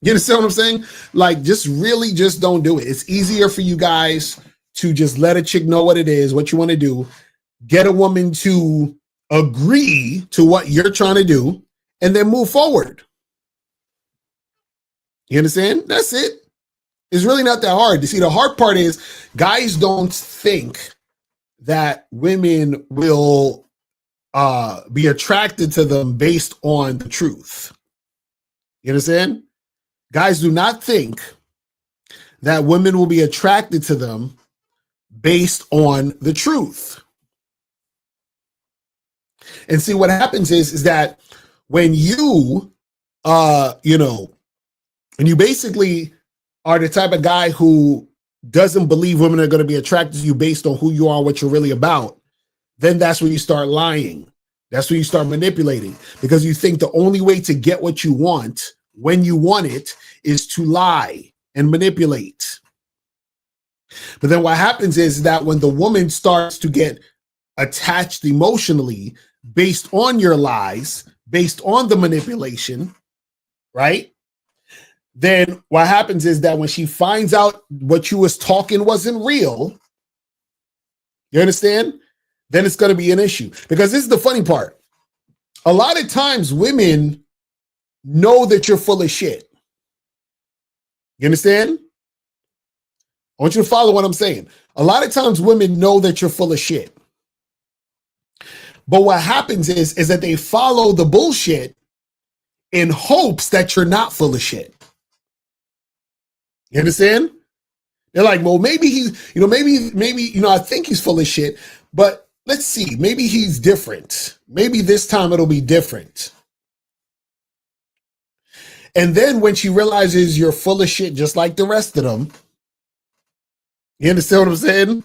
Speaker 3: You understand what I'm saying? Like, just don't do it. It's easier for you guys to just let a chick know what it is, what you want to do, get a woman to agree to what you're trying to do, and then move forward. You understand? That's it. It's really not that hard. You see, the hard part is guys don't think that women will be attracted to them based on the truth. You understand? Guys do not think that women will be attracted to them based on the truth. And see, what happens is that when you, and you basically are the type of guy who doesn't believe women are going to be attracted to you based on who you are, what you're really about, then that's when you start lying. That's when you start manipulating, because you think the only way to get what you want when you want it is to lie and manipulate. But then what happens is that when the woman starts to get attached emotionally based on your lies, based on the manipulation, right? Then what happens is that when she finds out what you was talking wasn't real, you understand? Then it's going to be an issue. Because this is the funny part. A lot of times women know that you're full of shit. You understand? I want you to follow what I'm saying. A lot of times women know that you're full of shit. But what happens is that they follow the bullshit in hopes that you're not full of shit. You understand? They're like, well, maybe he's, maybe, I think he's full of shit, but let's see, maybe he's different. Maybe this time it'll be different. And then when she realizes you're full of shit, just like the rest of them, you understand what I'm saying?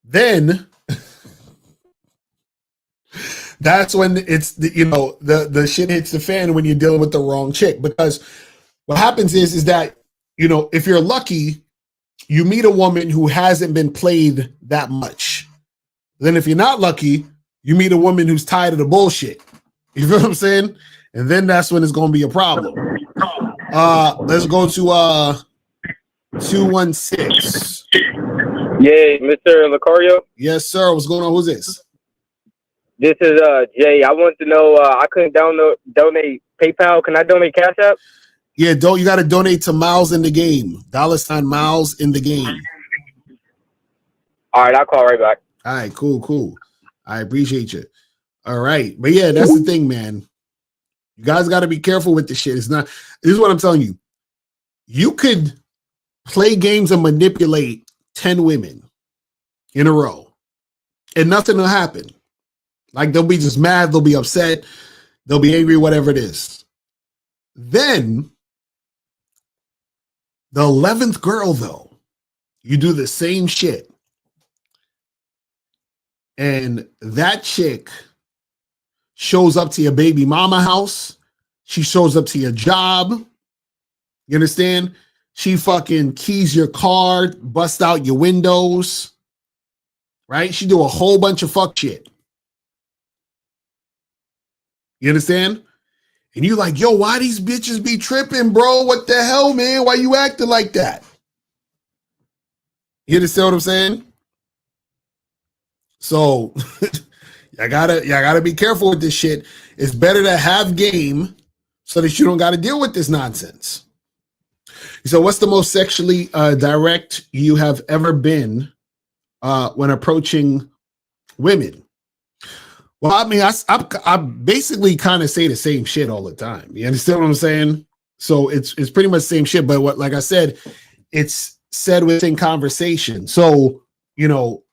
Speaker 3: Then that's when it's, the shit hits the fan when you're dealing with the wrong chick. Because what happens is that, if you're lucky, you meet a woman who hasn't been played that much. Then if you're not lucky, you meet a woman who's tired of the bullshit. You feel what I'm saying? And then that's when it's going to be a problem. Let's go to 216.
Speaker 13: Yeah, Mr. Locario?
Speaker 3: Yes, sir. What's going on? Who's this?
Speaker 13: This is Jay. I want to know, I couldn't donate PayPal. Can I donate Cash App?
Speaker 3: Yeah, you got to donate to Miles in the Game. $ Miles in the Game.
Speaker 13: All right, I'll call right back.
Speaker 3: All right, cool. I appreciate you. All right. But yeah, that's the thing, man. You guys got to be careful with this shit. This is what I'm telling you. You could play games and manipulate 10 women in a row and nothing will happen. Like, they'll be just mad, they'll be upset, they'll be angry, whatever it is. Then the 11th girl, though, you do the same shit. And that chick shows up to your baby mama house. She shows up to your job. You understand? She fucking keys your car, bust out your windows. Right? She do a whole bunch of fuck shit. You understand? And you like, yo, why these bitches be tripping, bro? What the hell, man? Why you acting like that? You understand what I'm saying? So y'all gotta be careful with this shit. It's better to have game so that you don't got to deal with this nonsense. So what's the most sexually direct you have ever been when approaching women? Well, I mean, I basically kind of say the same shit all the time. You understand what I'm saying? So it's pretty much the same shit. But like I said, it's said within conversation. So,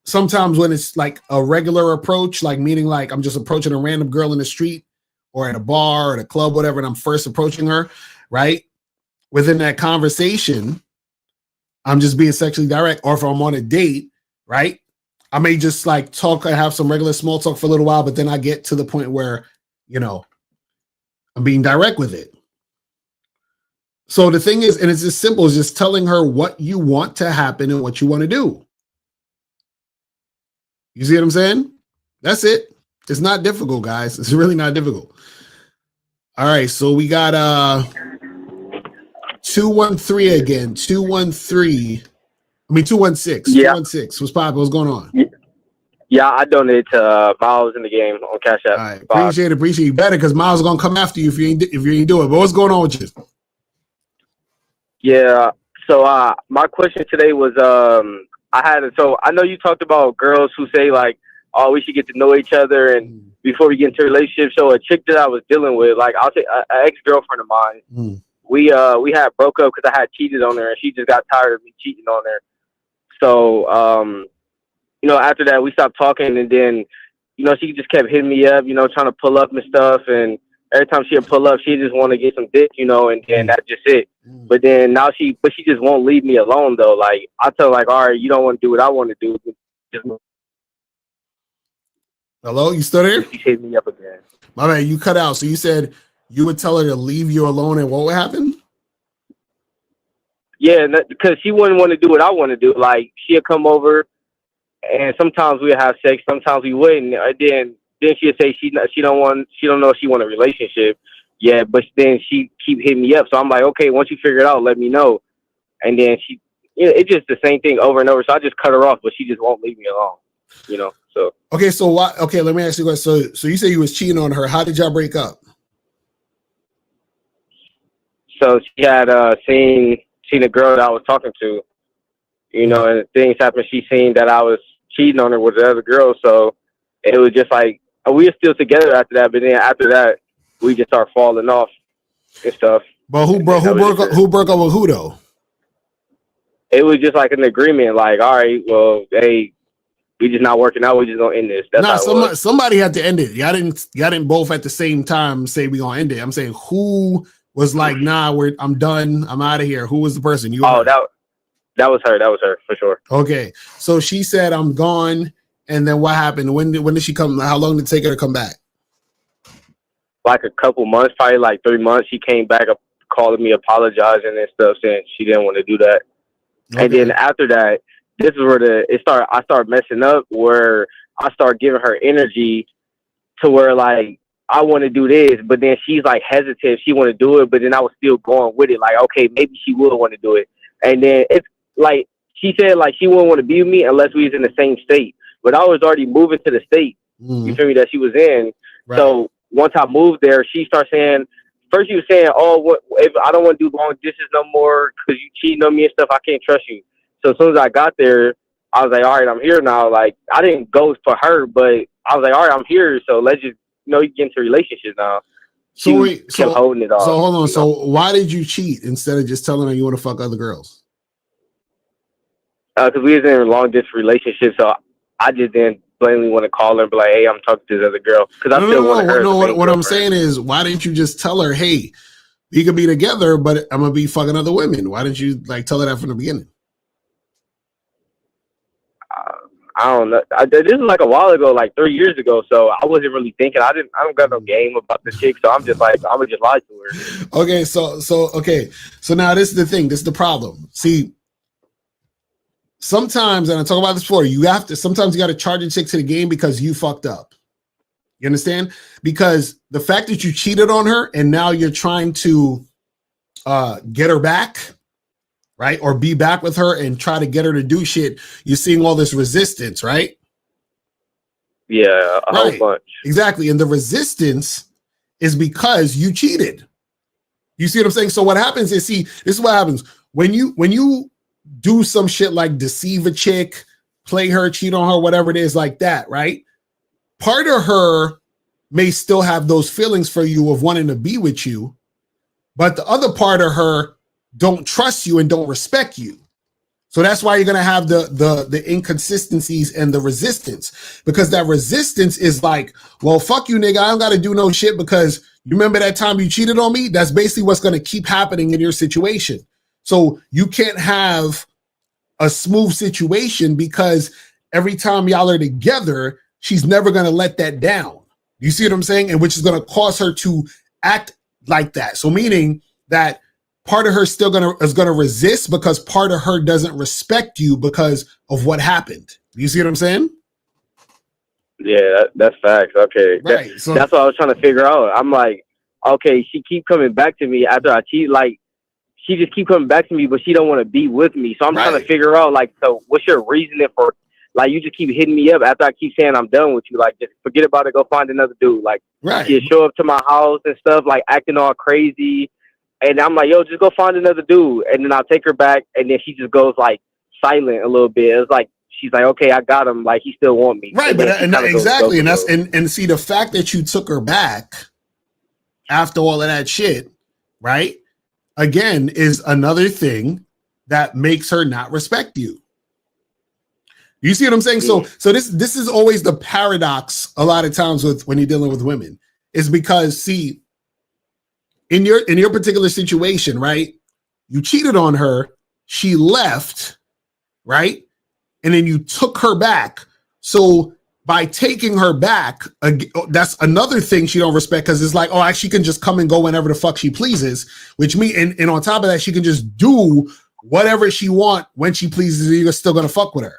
Speaker 3: sometimes when it's like a regular approach, like meaning like I'm just approaching a random girl in the street or at a bar or at a club, whatever, and I'm first approaching her, right? Within that conversation, I'm just being sexually direct. Or if I'm on a date, right? I may just like talk and have some regular small talk for a little while, but then I get to the point where, you know, I'm being direct with it. So the thing is, and it's as simple as just telling her what you want to happen and what you want to do. You see what I'm saying? That's it. It's not difficult, guys. It's really not difficult. All right, so we got 213 again. 216.
Speaker 13: Yeah.
Speaker 3: 216. What's poppin'? What's going on?
Speaker 13: Yeah, I donated to Miles in the game on Cash App.
Speaker 3: All right, appreciate you better because Miles is gonna come after you if you ain't do it. But what's going on with you?
Speaker 13: Yeah. So my question today was I know you talked about girls who say like, oh, we should get to know each other and before we get into a relationship. So a chick that I was dealing with, like I'll say an ex-girlfriend of mine, we had broke up because I had cheated on her and she just got tired of me cheating on her. So you know, after that we stopped talking and then, you know, she just kept hitting me up, you know, trying to pull up and stuff, and every time she'd pull up, she just want to get some dick, you know, and then that's just it. But then now she just won't leave me alone though. Like I tell her like, all right, you don't want to do what I want to do. Just
Speaker 3: Hello, you still there?
Speaker 13: She hit me up again.
Speaker 3: My man, you cut out. So you said you would tell her to leave you alone, and what would happen?
Speaker 13: Yeah, because she wouldn't want to do what I want to do. Like she'd come over, and sometimes we'd have sex, sometimes we wouldn't. Then she'd say she don't know if she want a relationship. Yeah, but then she keep hitting me up. So I'm like, okay, once you figure it out, let me know. And then she, you know, it's just the same thing over and over. So I just cut her off, but she just won't leave me alone. You know. So
Speaker 3: okay, so what? Okay, let me ask you a question. So you say you was cheating on her. How did y'all break up?
Speaker 13: So she had seen a girl that I was talking to, you know, and things happened. She seen that I was cheating on her with the other girl. So it was just like we were still together after that. But then after that, we just started falling off and stuff.
Speaker 3: But who broke up with who though?
Speaker 13: It was just like an agreement. Like, all right, well, hey, we just not working out. We just gonna end this. That's
Speaker 3: somebody had to end it. Y'all didn't both at the same time say we gonna end it. I'm saying who was like, nah, I'm done. I'm out of here. Who was the person? You?
Speaker 13: Oh, that was her. That was her for sure.
Speaker 3: Okay, so she said I'm gone, and then what happened? When did she come? How long did it take her to come back?
Speaker 13: Like a couple months, probably like 3 months. She came back up, calling me, apologizing and stuff, saying she didn't want to do that. Okay. And then after that, this is where I started messing up, where I started giving her energy to where like I want to do this, but then she's like hesitant. She want to do it, but then I was still going with it. Like, okay, maybe she will want to do it. And then it's like she said, like she wouldn't want to be with me unless we was in the same state. But I was already moving to the state. You feel me? That she was in. Right. So once I moved there, she started saying. First, she was saying, "Oh, what if I don't want to do long distance no more because you cheating on me and stuff? I can't trust you." So as soon as I got there, I was like, "All right, I'm here now." Like I didn't go for her, but I was like, "All right, I'm here. So let's just you get into relationships now."
Speaker 3: So
Speaker 13: kept holding it off.
Speaker 3: So hold on. So why did you cheat instead of just telling her you want to fuck other girls?
Speaker 13: Because we was in a long distance relationship, so I just didn't blatantly want to call her and be like, "Hey, I'm talking to this other girl," because I still wanted her.
Speaker 3: No, what I'm saying is, why didn't you just tell her, "Hey, we could be together, but I'm gonna be fucking other women"? Why didn't you like tell her that from the beginning?
Speaker 13: I don't know. This was like a while ago, like 3 years ago. So I wasn't really thinking. I don't got no game about the chick. So I'm just like, I'm gonna just lie to her.
Speaker 3: Okay, so now this is the thing. This is the problem. See, sometimes, and I talk about this before, sometimes you got to charge a chick to the game because you fucked up. You understand? Because the fact that you cheated on her and now you're trying to get her back, right? Or be back with her and try to get her to do shit. You're seeing all this resistance, right?
Speaker 13: Yeah, a whole bunch.
Speaker 3: Exactly. And the resistance is because you cheated. You see what I'm saying? So what happens is, this is what happens when you do some shit like deceive a chick, play her, cheat on her, whatever it is like that, right? Part of her may still have those feelings for you of wanting to be with you, but the other part of her don't trust you and don't respect you. So that's why you're gonna have the inconsistencies and the resistance, because that resistance is like, well, fuck you, nigga. I don't gotta do no shit because you remember that time you cheated on me? That's basically what's gonna keep happening in your situation. So you can't have a smooth situation because every time y'all are together, she's never gonna let that down. You see what I'm saying? And which is gonna cause her to act like that. So meaning that part of her still is gonna resist because part of her doesn't respect you because of what happened. You see what I'm saying?
Speaker 13: Yeah, that's facts. Okay,
Speaker 3: right. So
Speaker 13: that's what I was trying to figure out. I'm like, okay, she keep coming back to me after I cheat. Like, she just keep coming back to me, but she don't want to be with me. So I'm trying to figure out, like, so what's your reasoning for? Like, you just keep hitting me up after I keep saying I'm done with you. Like, just forget about it. Go find another dude. Like, she show up to my house and stuff, like acting all crazy. And I'm like, yo, just go find another dude. And then I'll take her back. And then she just goes like silent a little bit. It's like, she's like, okay, I got him. Like, he still want me.
Speaker 3: Right. But exactly. And that's, and see, the fact that you took her back after all of that shit, right? Again, is another thing that makes her not respect you. You see what I'm saying? So this is always the paradox a lot of times with when you're dealing with women, is because, see, in your particular situation, right? You cheated on her, she left, right? And then you took her back. So by taking her back, that's another thing she don't respect, because it's like, oh, she can just come and go whenever the fuck she pleases, which means, and on top of that, she can just do whatever she want when she pleases, and you're still gonna fuck with her.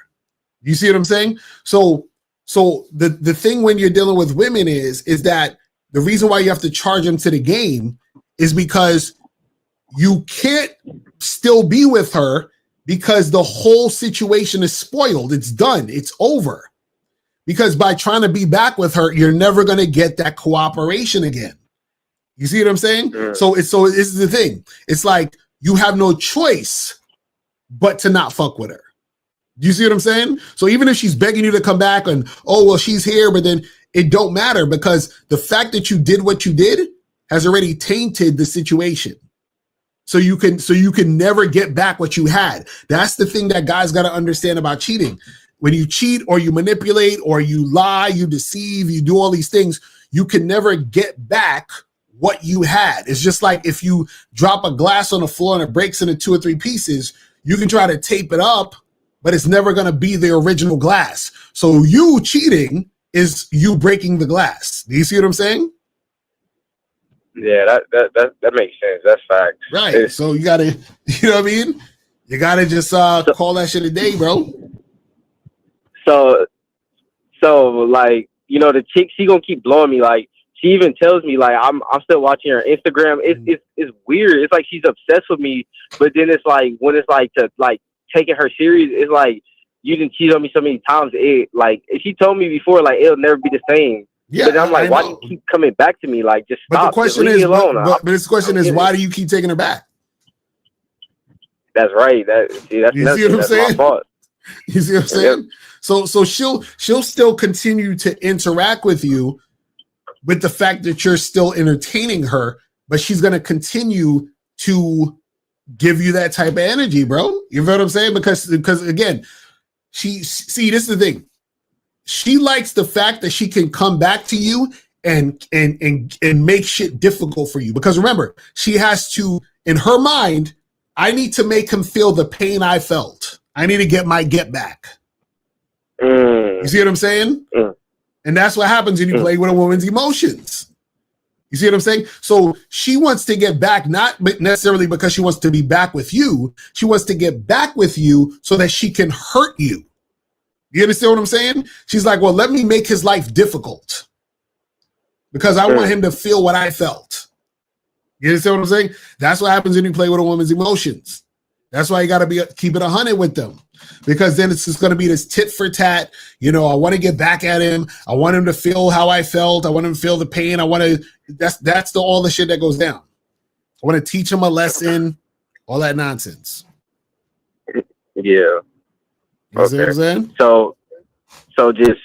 Speaker 3: You see what I'm saying? So the thing when you're dealing with women is that the reason why you have to charge them to the game is because you can't still be with her because the whole situation is spoiled. It's done. It's over. Because by trying to be back with her, you're never going to get that cooperation again. You see what I'm saying? So this is the thing. It's like you have no choice but to not fuck with her. Do you see what I'm saying? So even if she's begging you to come back and, oh, well, she's here, but then it don't matter, because the fact that you did what you did has already tainted the situation. So you can never get back what you had. That's the thing that guys got to understand about cheating. When you cheat or you manipulate or you lie, you deceive, you do all these things, you can never get back what you had. It's just like if you drop a glass on the floor and it breaks into 2 or 3 pieces, you can try to tape it up, but it's never going to be the original glass. So you cheating is you breaking the glass. Do you see what I'm saying?
Speaker 13: Yeah, that makes sense. That's facts.
Speaker 3: Right. So you got to, you know what I mean? You got to just call that shit a day, bro.
Speaker 13: So like, you know, the chick, she gonna keep blowing me. Like, she even tells me, like, I'm still watching her Instagram. It's weird. It's like she's obsessed with me, but then it's like when it's like to like taking her serious, it's like, you didn't cheat on me so many times. It like, if she told me before, like, it'll never be the same. Yeah, but I'm like, why do you keep coming back to me? Like, just stop.
Speaker 3: But the question is, but this question is, why do you keep taking her back?
Speaker 13: That's right. That's
Speaker 3: you see what I'm saying?
Speaker 13: My fault.
Speaker 3: You see what I'm saying? So she'll still continue to interact with you with the fact that you're still entertaining her, but she's gonna continue to give you that type of energy, bro. You know what I'm saying? Because again, this is the thing. She likes the fact that she can come back to you and make shit difficult for you. Because remember, she has to, in her mind, I need to make him feel the pain I felt. I need to get my get back. You see what I'm saying? And that's what happens when you play with a woman's emotions. You see what I'm saying? So she wants to get back, not necessarily because she wants to be back with you. She wants to get back with you so that she can hurt you. You understand what I'm saying? She's like, well, let me make his life difficult because I want him to feel what I felt. You understand what I'm saying? That's what happens when you play with a woman's emotions. That's why you got to keep it 100 with them, because then it's just going to be this tit for tat. You know, I want to get back at him. I want him to feel how I felt. I want him to feel the pain. That's all the shit that goes down. I want to teach him a lesson, all that nonsense.
Speaker 13: Yeah.
Speaker 3: You see what I'm saying?
Speaker 13: So just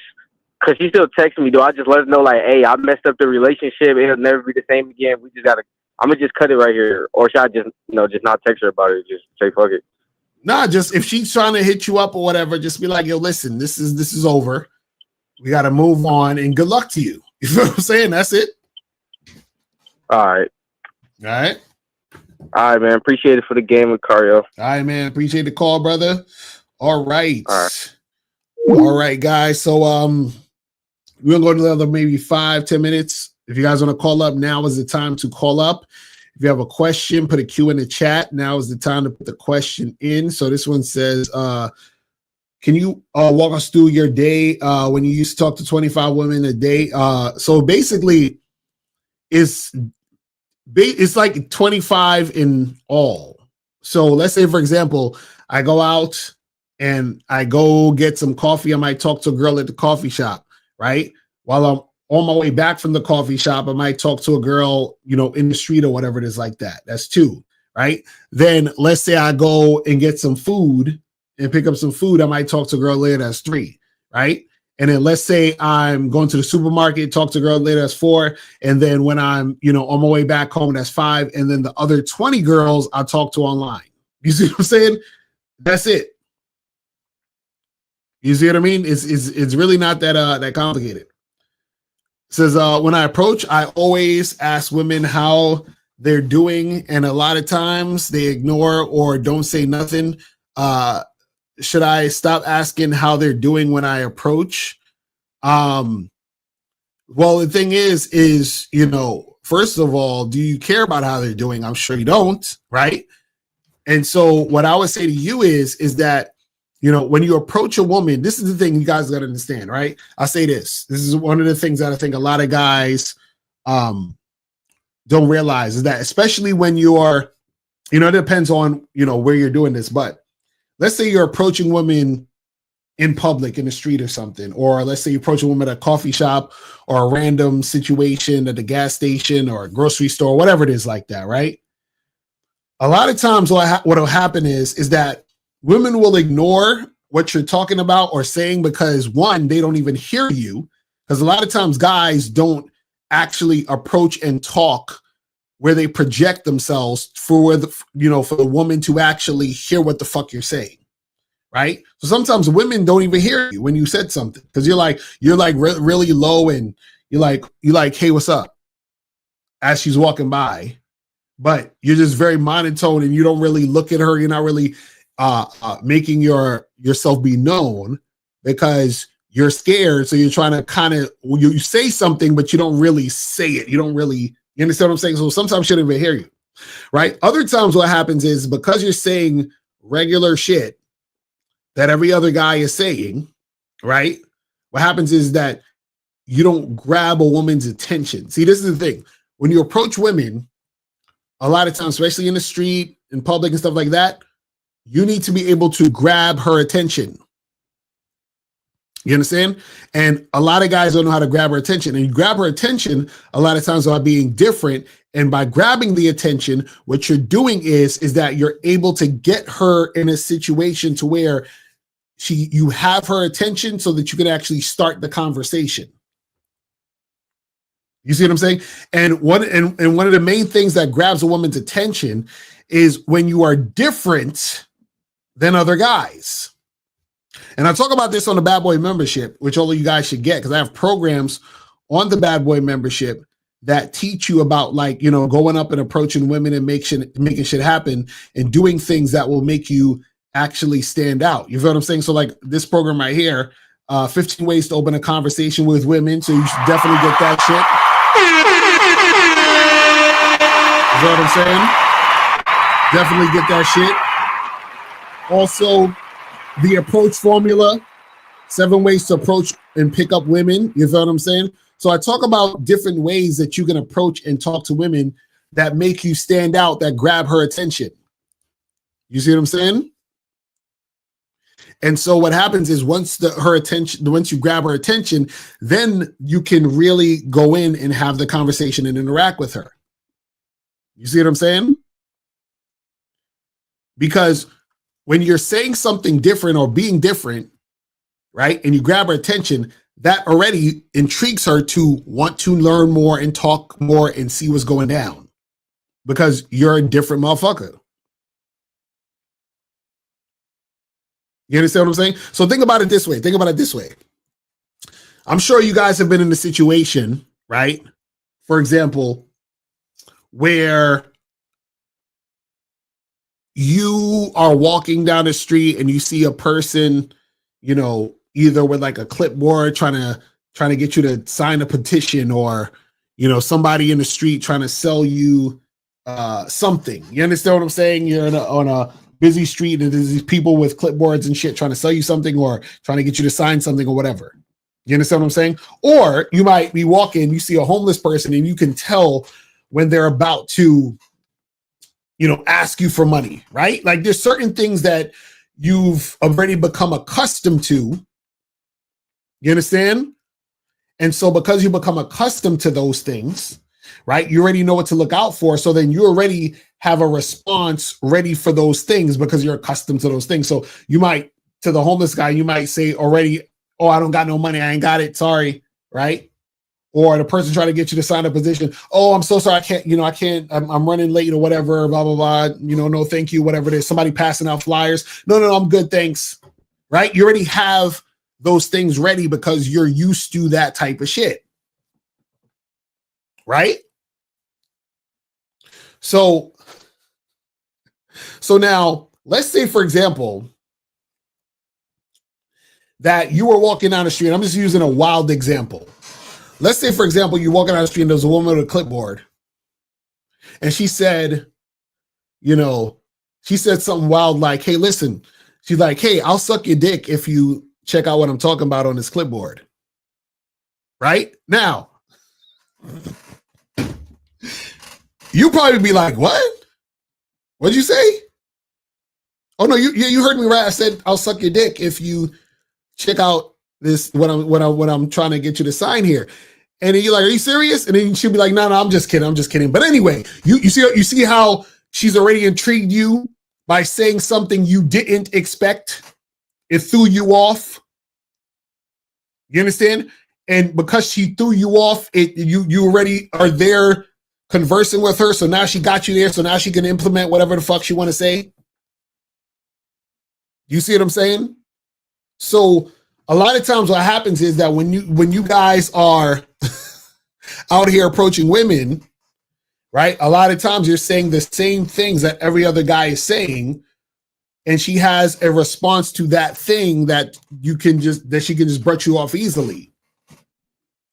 Speaker 13: because she still texts me, do I just let her know, like, hey, I messed up the relationship. It'll never be the same again. I'm gonna just cut it right here, or should I just not text her about it? Just say fuck it.
Speaker 3: Nah, just if she's trying to hit you up or whatever, just be like, yo, listen, this is over. We got to move on, and good luck to you. You feel what I'm saying? That's it.
Speaker 13: All right.
Speaker 3: All right.
Speaker 13: All right, man. Appreciate it for the game, Locario.
Speaker 3: All right, man. Appreciate the call, brother. All right.
Speaker 13: All right.
Speaker 3: All right, guys. So we're gonna go to another maybe 5-10 minutes. If you guys want to call up, now is the time to call up. If you have a question, put a Q in the chat. Now is the time to put the question in. So this one says, can you walk us through your day when you used to talk to 25 women a day? So basically, it's like 25 in all. So let's say, for example, I go out and I go get some coffee. I might talk to a girl at the coffee shop, right? While I'm on my way back from the coffee shop, I might talk to a girl, in the street or whatever it is like that. That's 2, right? Then let's say I go and get some food and pick up some food. I might talk to a girl later. That's 3, right? And then let's say I'm going to the supermarket, talk to a girl later. That's 4. And then when I'm, on my way back home, that's 5. And then the other 20 girls I talk to online. You see what I'm saying? That's it. You see what I mean? It's really not that complicated. It says, when I approach, I always ask women how they're doing, and a lot of times they ignore or don't say nothing. Should I stop asking how they're doing when I approach? Well, the thing is, first of all, do you care about how they're doing? I'm sure you don't, right? And so what I would say to you is that, when you approach a woman, this is the thing you guys got to understand, right? I say this is one of the things that I think a lot of guys don't realize, is that especially when you are, it depends on, where you're doing this, but let's say you're approaching women in public, in the street or something, or let's say you approach a woman at a coffee shop or a random situation at the gas station or a grocery store, whatever it is like that, right? A lot of times what will happen is that women will ignore what you're talking about or saying because, one, they don't even hear you, because a lot of times guys don't actually approach and talk where they project themselves for the woman to actually hear what the fuck you're saying, right? So sometimes women don't even hear you when you said something, because you're like really low and you're like, hey, what's up? As she's walking by, but you're just very monotone and you don't really look at her. You're not really making yourself be known because you're scared. So you're trying to kind of, you say something, but you don't really say it. You understand what I'm saying? So sometimes she don't even hear you, right? Other times what happens is because you're saying regular shit that every other guy is saying, right? What happens is that you don't grab a woman's attention. See, this is the thing. When you approach women, a lot of times, especially in the street, in public and stuff like that, you need to be able to grab her attention. You understand? And a lot of guys don't know how to grab her attention. And you grab her attention a lot of times by being different. And by grabbing the attention, what you're doing is that you're able to get her in a situation to where you have her attention so that you can actually start the conversation. You see what I'm saying? And one of the main things that grabs a woman's attention is when you are different than other guys. And I talk about this on the Bad Boy membership, which all of you guys should get, because I have programs on the Bad Boy membership that teach you about, going up and approaching women and making shit happen and doing things that will make you actually stand out. You feel what I'm saying? So like this program right here, 15 ways to open a conversation with women. So you should definitely get that shit. You know what I'm saying? Definitely get that shit. Also, the approach formula, 7 ways to approach and pick up women. You know what I'm saying? So I talk about different ways that you can approach and talk to women that make you stand out, that grab her attention. You see what I'm saying? And so what happens is once you grab her attention, then you can really go in and have the conversation and interact with her. You see what I'm saying? Because when you're saying something different or being different, right, and you grab her attention, that already intrigues her to want to learn more and talk more and see what's going down, because you're a different motherfucker. You understand what I'm saying? So think about it this way. Think about it this way. I'm sure you guys have been in a situation, right? For example, where you are walking down the street and you see a person, you know, either with like a clipboard trying to get you to sign a petition, or, you know, somebody in the street trying to sell you something. You understand what I'm saying? You're on a busy street and there's these people with clipboards and shit trying to sell you something or trying to get you to sign something or whatever. You understand what I'm saying? Or you might be walking, you see a homeless person and you can tell when they're about to, you know, ask you for money, right? Like there's certain things that you've already become accustomed to. You understand? And so because you become accustomed to those things, right, you already know what to look out for. So then you already have a response ready for those things because you're accustomed to those things. So you might, to the homeless guy, you might say already, oh, I don't got no money. I ain't got it. Sorry. Right. Or the person trying to get you to sign a position. Oh, I'm so sorry. I can't, I can't, I'm running late or whatever, blah, blah, blah. No, thank you. Whatever it is. Somebody passing out flyers. No, I'm good. Thanks. Right. You already have those things ready because you're used to that type of shit. Right. So now let's say, for example, that you were walking down the street. I'm just using a wild example. Let's say, for example, you're walking down the street and there's a woman with a clipboard and she said, she said something wild like, hey, listen, she's like, hey, I'll suck your dick if you check out what I'm talking about on this clipboard. Right now, you probably be like, what? What'd you say? Oh no, you heard me right. I said I'll suck your dick if you check out this what I'm trying to get you to sign here. And then you're like, are you serious? And then she'll be like, no, I'm just kidding. But anyway, you see how she's already intrigued you by saying something you didn't expect. It threw you off. You understand? And because she threw you off, you already are there conversing with her. So now she got you there. So now she can implement whatever the fuck she want to say. You see what I'm saying? So a lot of times what happens is that when you guys are out here approaching women, right? A lot of times you're saying the same things that every other guy is saying, and she has a response to that thing that she can just brush you off easily.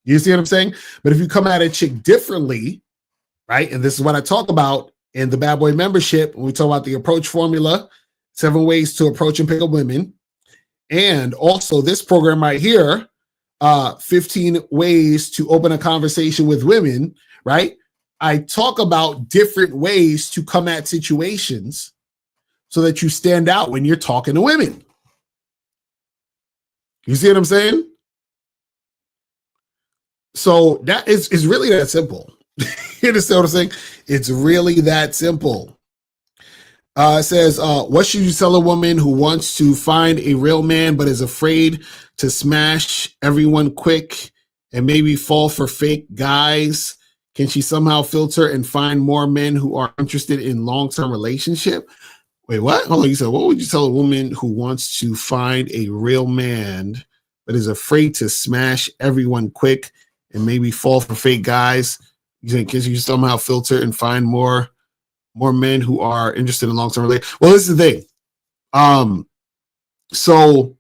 Speaker 3: You see what I'm saying? But if you come at a chick differently, right? And this is what I talk about in the Bad Boy membership when we talk about the approach formula, 7 ways to approach and pick up women. And also this program right here, 15 ways to open a conversation with women, right? I talk about different ways to come at situations so that you stand out when you're talking to women. You see what I'm saying? So that is really that simple. You understand what I'm saying? It's really that simple. It says, what should you tell a woman who wants to find a real man but is afraid to smash everyone quick and maybe fall for fake guys? Can she somehow filter and find more men who are interested in long-term relationship? Wait, what? Hold on. You said, what would you tell a woman who wants to find a real man but is afraid to smash everyone quick and maybe fall for fake guys? You think, can you somehow filter and find more men who are interested in long-term relationship? Well, this is the thing. So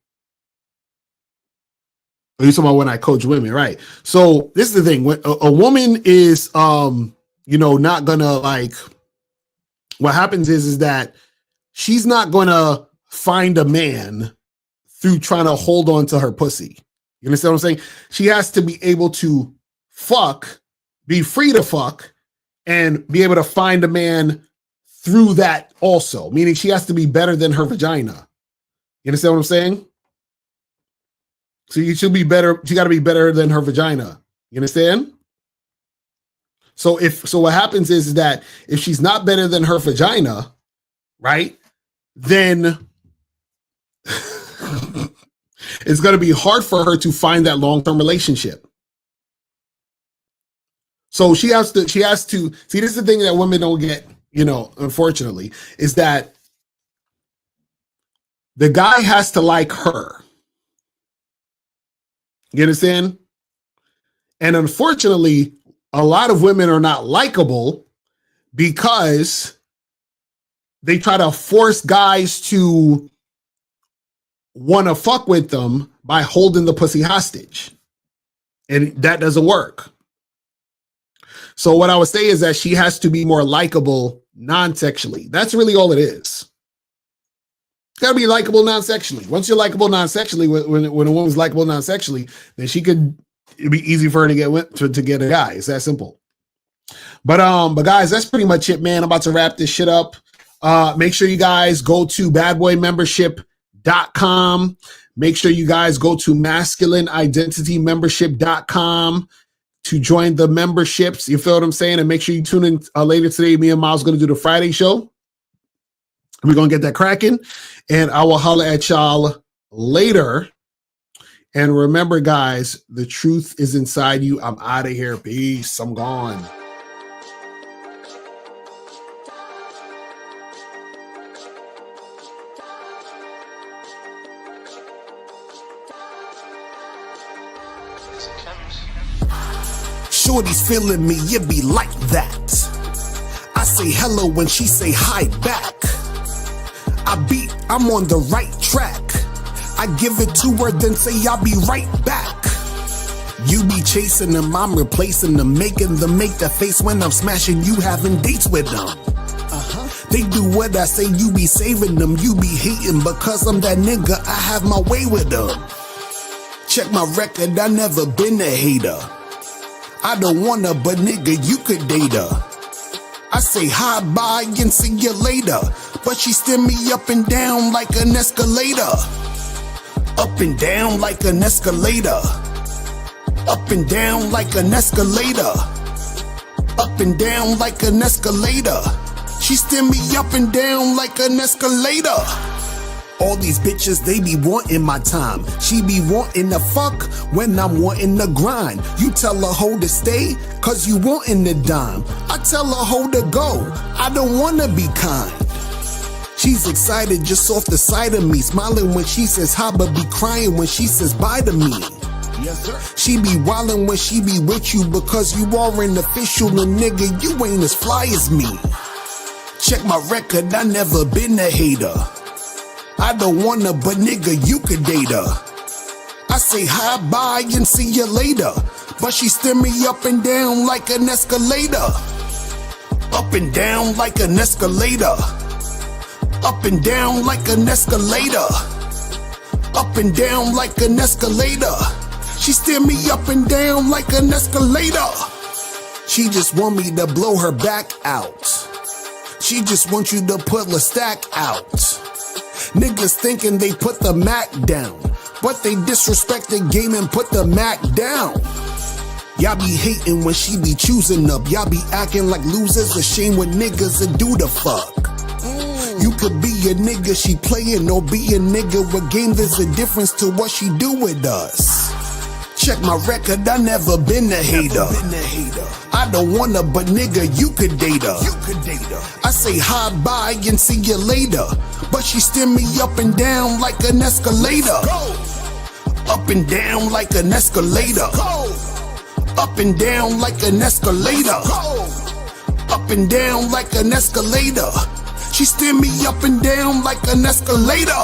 Speaker 3: you're talking about when I coach women, right? So this is the thing. When a woman is, not gonna like, what happens is that she's not gonna find a man through trying to hold on to her pussy. You understand what I'm saying? She has to be able to fuck, be free to fuck, and be able to find a man through that also, meaning she has to be better than her vagina. You understand what I'm saying? So you should be better. She got to be better than her vagina. You understand? So what happens is that if she's not better than her vagina, right, then it's going to be hard for her to find that long-term relationship. So she has to see, this is the thing that women don't get, unfortunately, is that the guy has to like her. You understand? And unfortunately, a lot of women are not likable because they try to force guys to want to fuck with them by holding the pussy hostage. And that doesn't work. So what I would say is that she has to be more likable non-sexually. That's really all it is. Got to be likable non-sexually. Once you're likable non-sexually, when a woman's likable non-sexually, then it'd be easy for her to get a guy. It's that simple. But guys, that's pretty much it, man. I'm about to wrap this shit up. Make sure you guys go to badboymembership.com. Make sure you guys go to masculineidentitymembership.com to join the memberships. You feel what I'm saying? And make sure you tune in later today. Me and Miles going to do the Friday show. We're going to get that cracking. And I will holler at y'all later. And remember, guys, the truth is inside you. I'm out of here. Peace. I'm gone. Shorty's feeling me, it be like that. I say hello when she say hi back. I'm on the right track. I give it to her, then say I'll be right back. You be chasing them, I'm replacing them, making them make the face when I'm smashing you, having dates with them. They do what I say, you be saving them, you be hating because I'm that nigga, I have my way with them. Check my record, I never been a hater. I don't wanna, but nigga, you could date her. I say hi, bye, and see you later. But she steer me up and down like an escalator. Up and down like an escalator. Up and down like an escalator. Up and down like an escalator. She steer me up and down like an escalator. All these bitches, they be wanting my time. She be wanting to fuck when I'm wanting to grind. You tell a hoe to stay, cause you wanting to dime. I tell a hoe to go, I don't wanna be kind. She's excited just off the sight of me, smiling when she says hi, but be crying when she says bye to me. Yes, sir. She be wildin' when she be with you because you are an official and nigga, you ain't as fly as me. Check my record, I never been a hater. I don't wanna, but nigga, you could date her. I say hi, bye, and see you later. But she steer me up and down like an escalator. Up and down like an escalator. Up and down like an escalator. Up and down like an escalator. She steer me up and down like an escalator. She just want me to blow her back out. She just want you to put the stack out. Niggas thinking they put the Mac down, but they disrespect the game and put the Mac down. Y'all be hating when she be choosing up. Y'all be acting like losers, ashamed when niggas that do the fuck. You could be a nigga she playing or be a nigga with game. There's a difference to what she do with us. Check my record, I never been a hater. I don't wanna, but nigga, you could date her. I say hi, bye, and see you later. But she steer me up and down like an escalator. Up and down like an escalator. Up and down like an escalator. Up and down like an escalator. She steer me up and down like an escalator.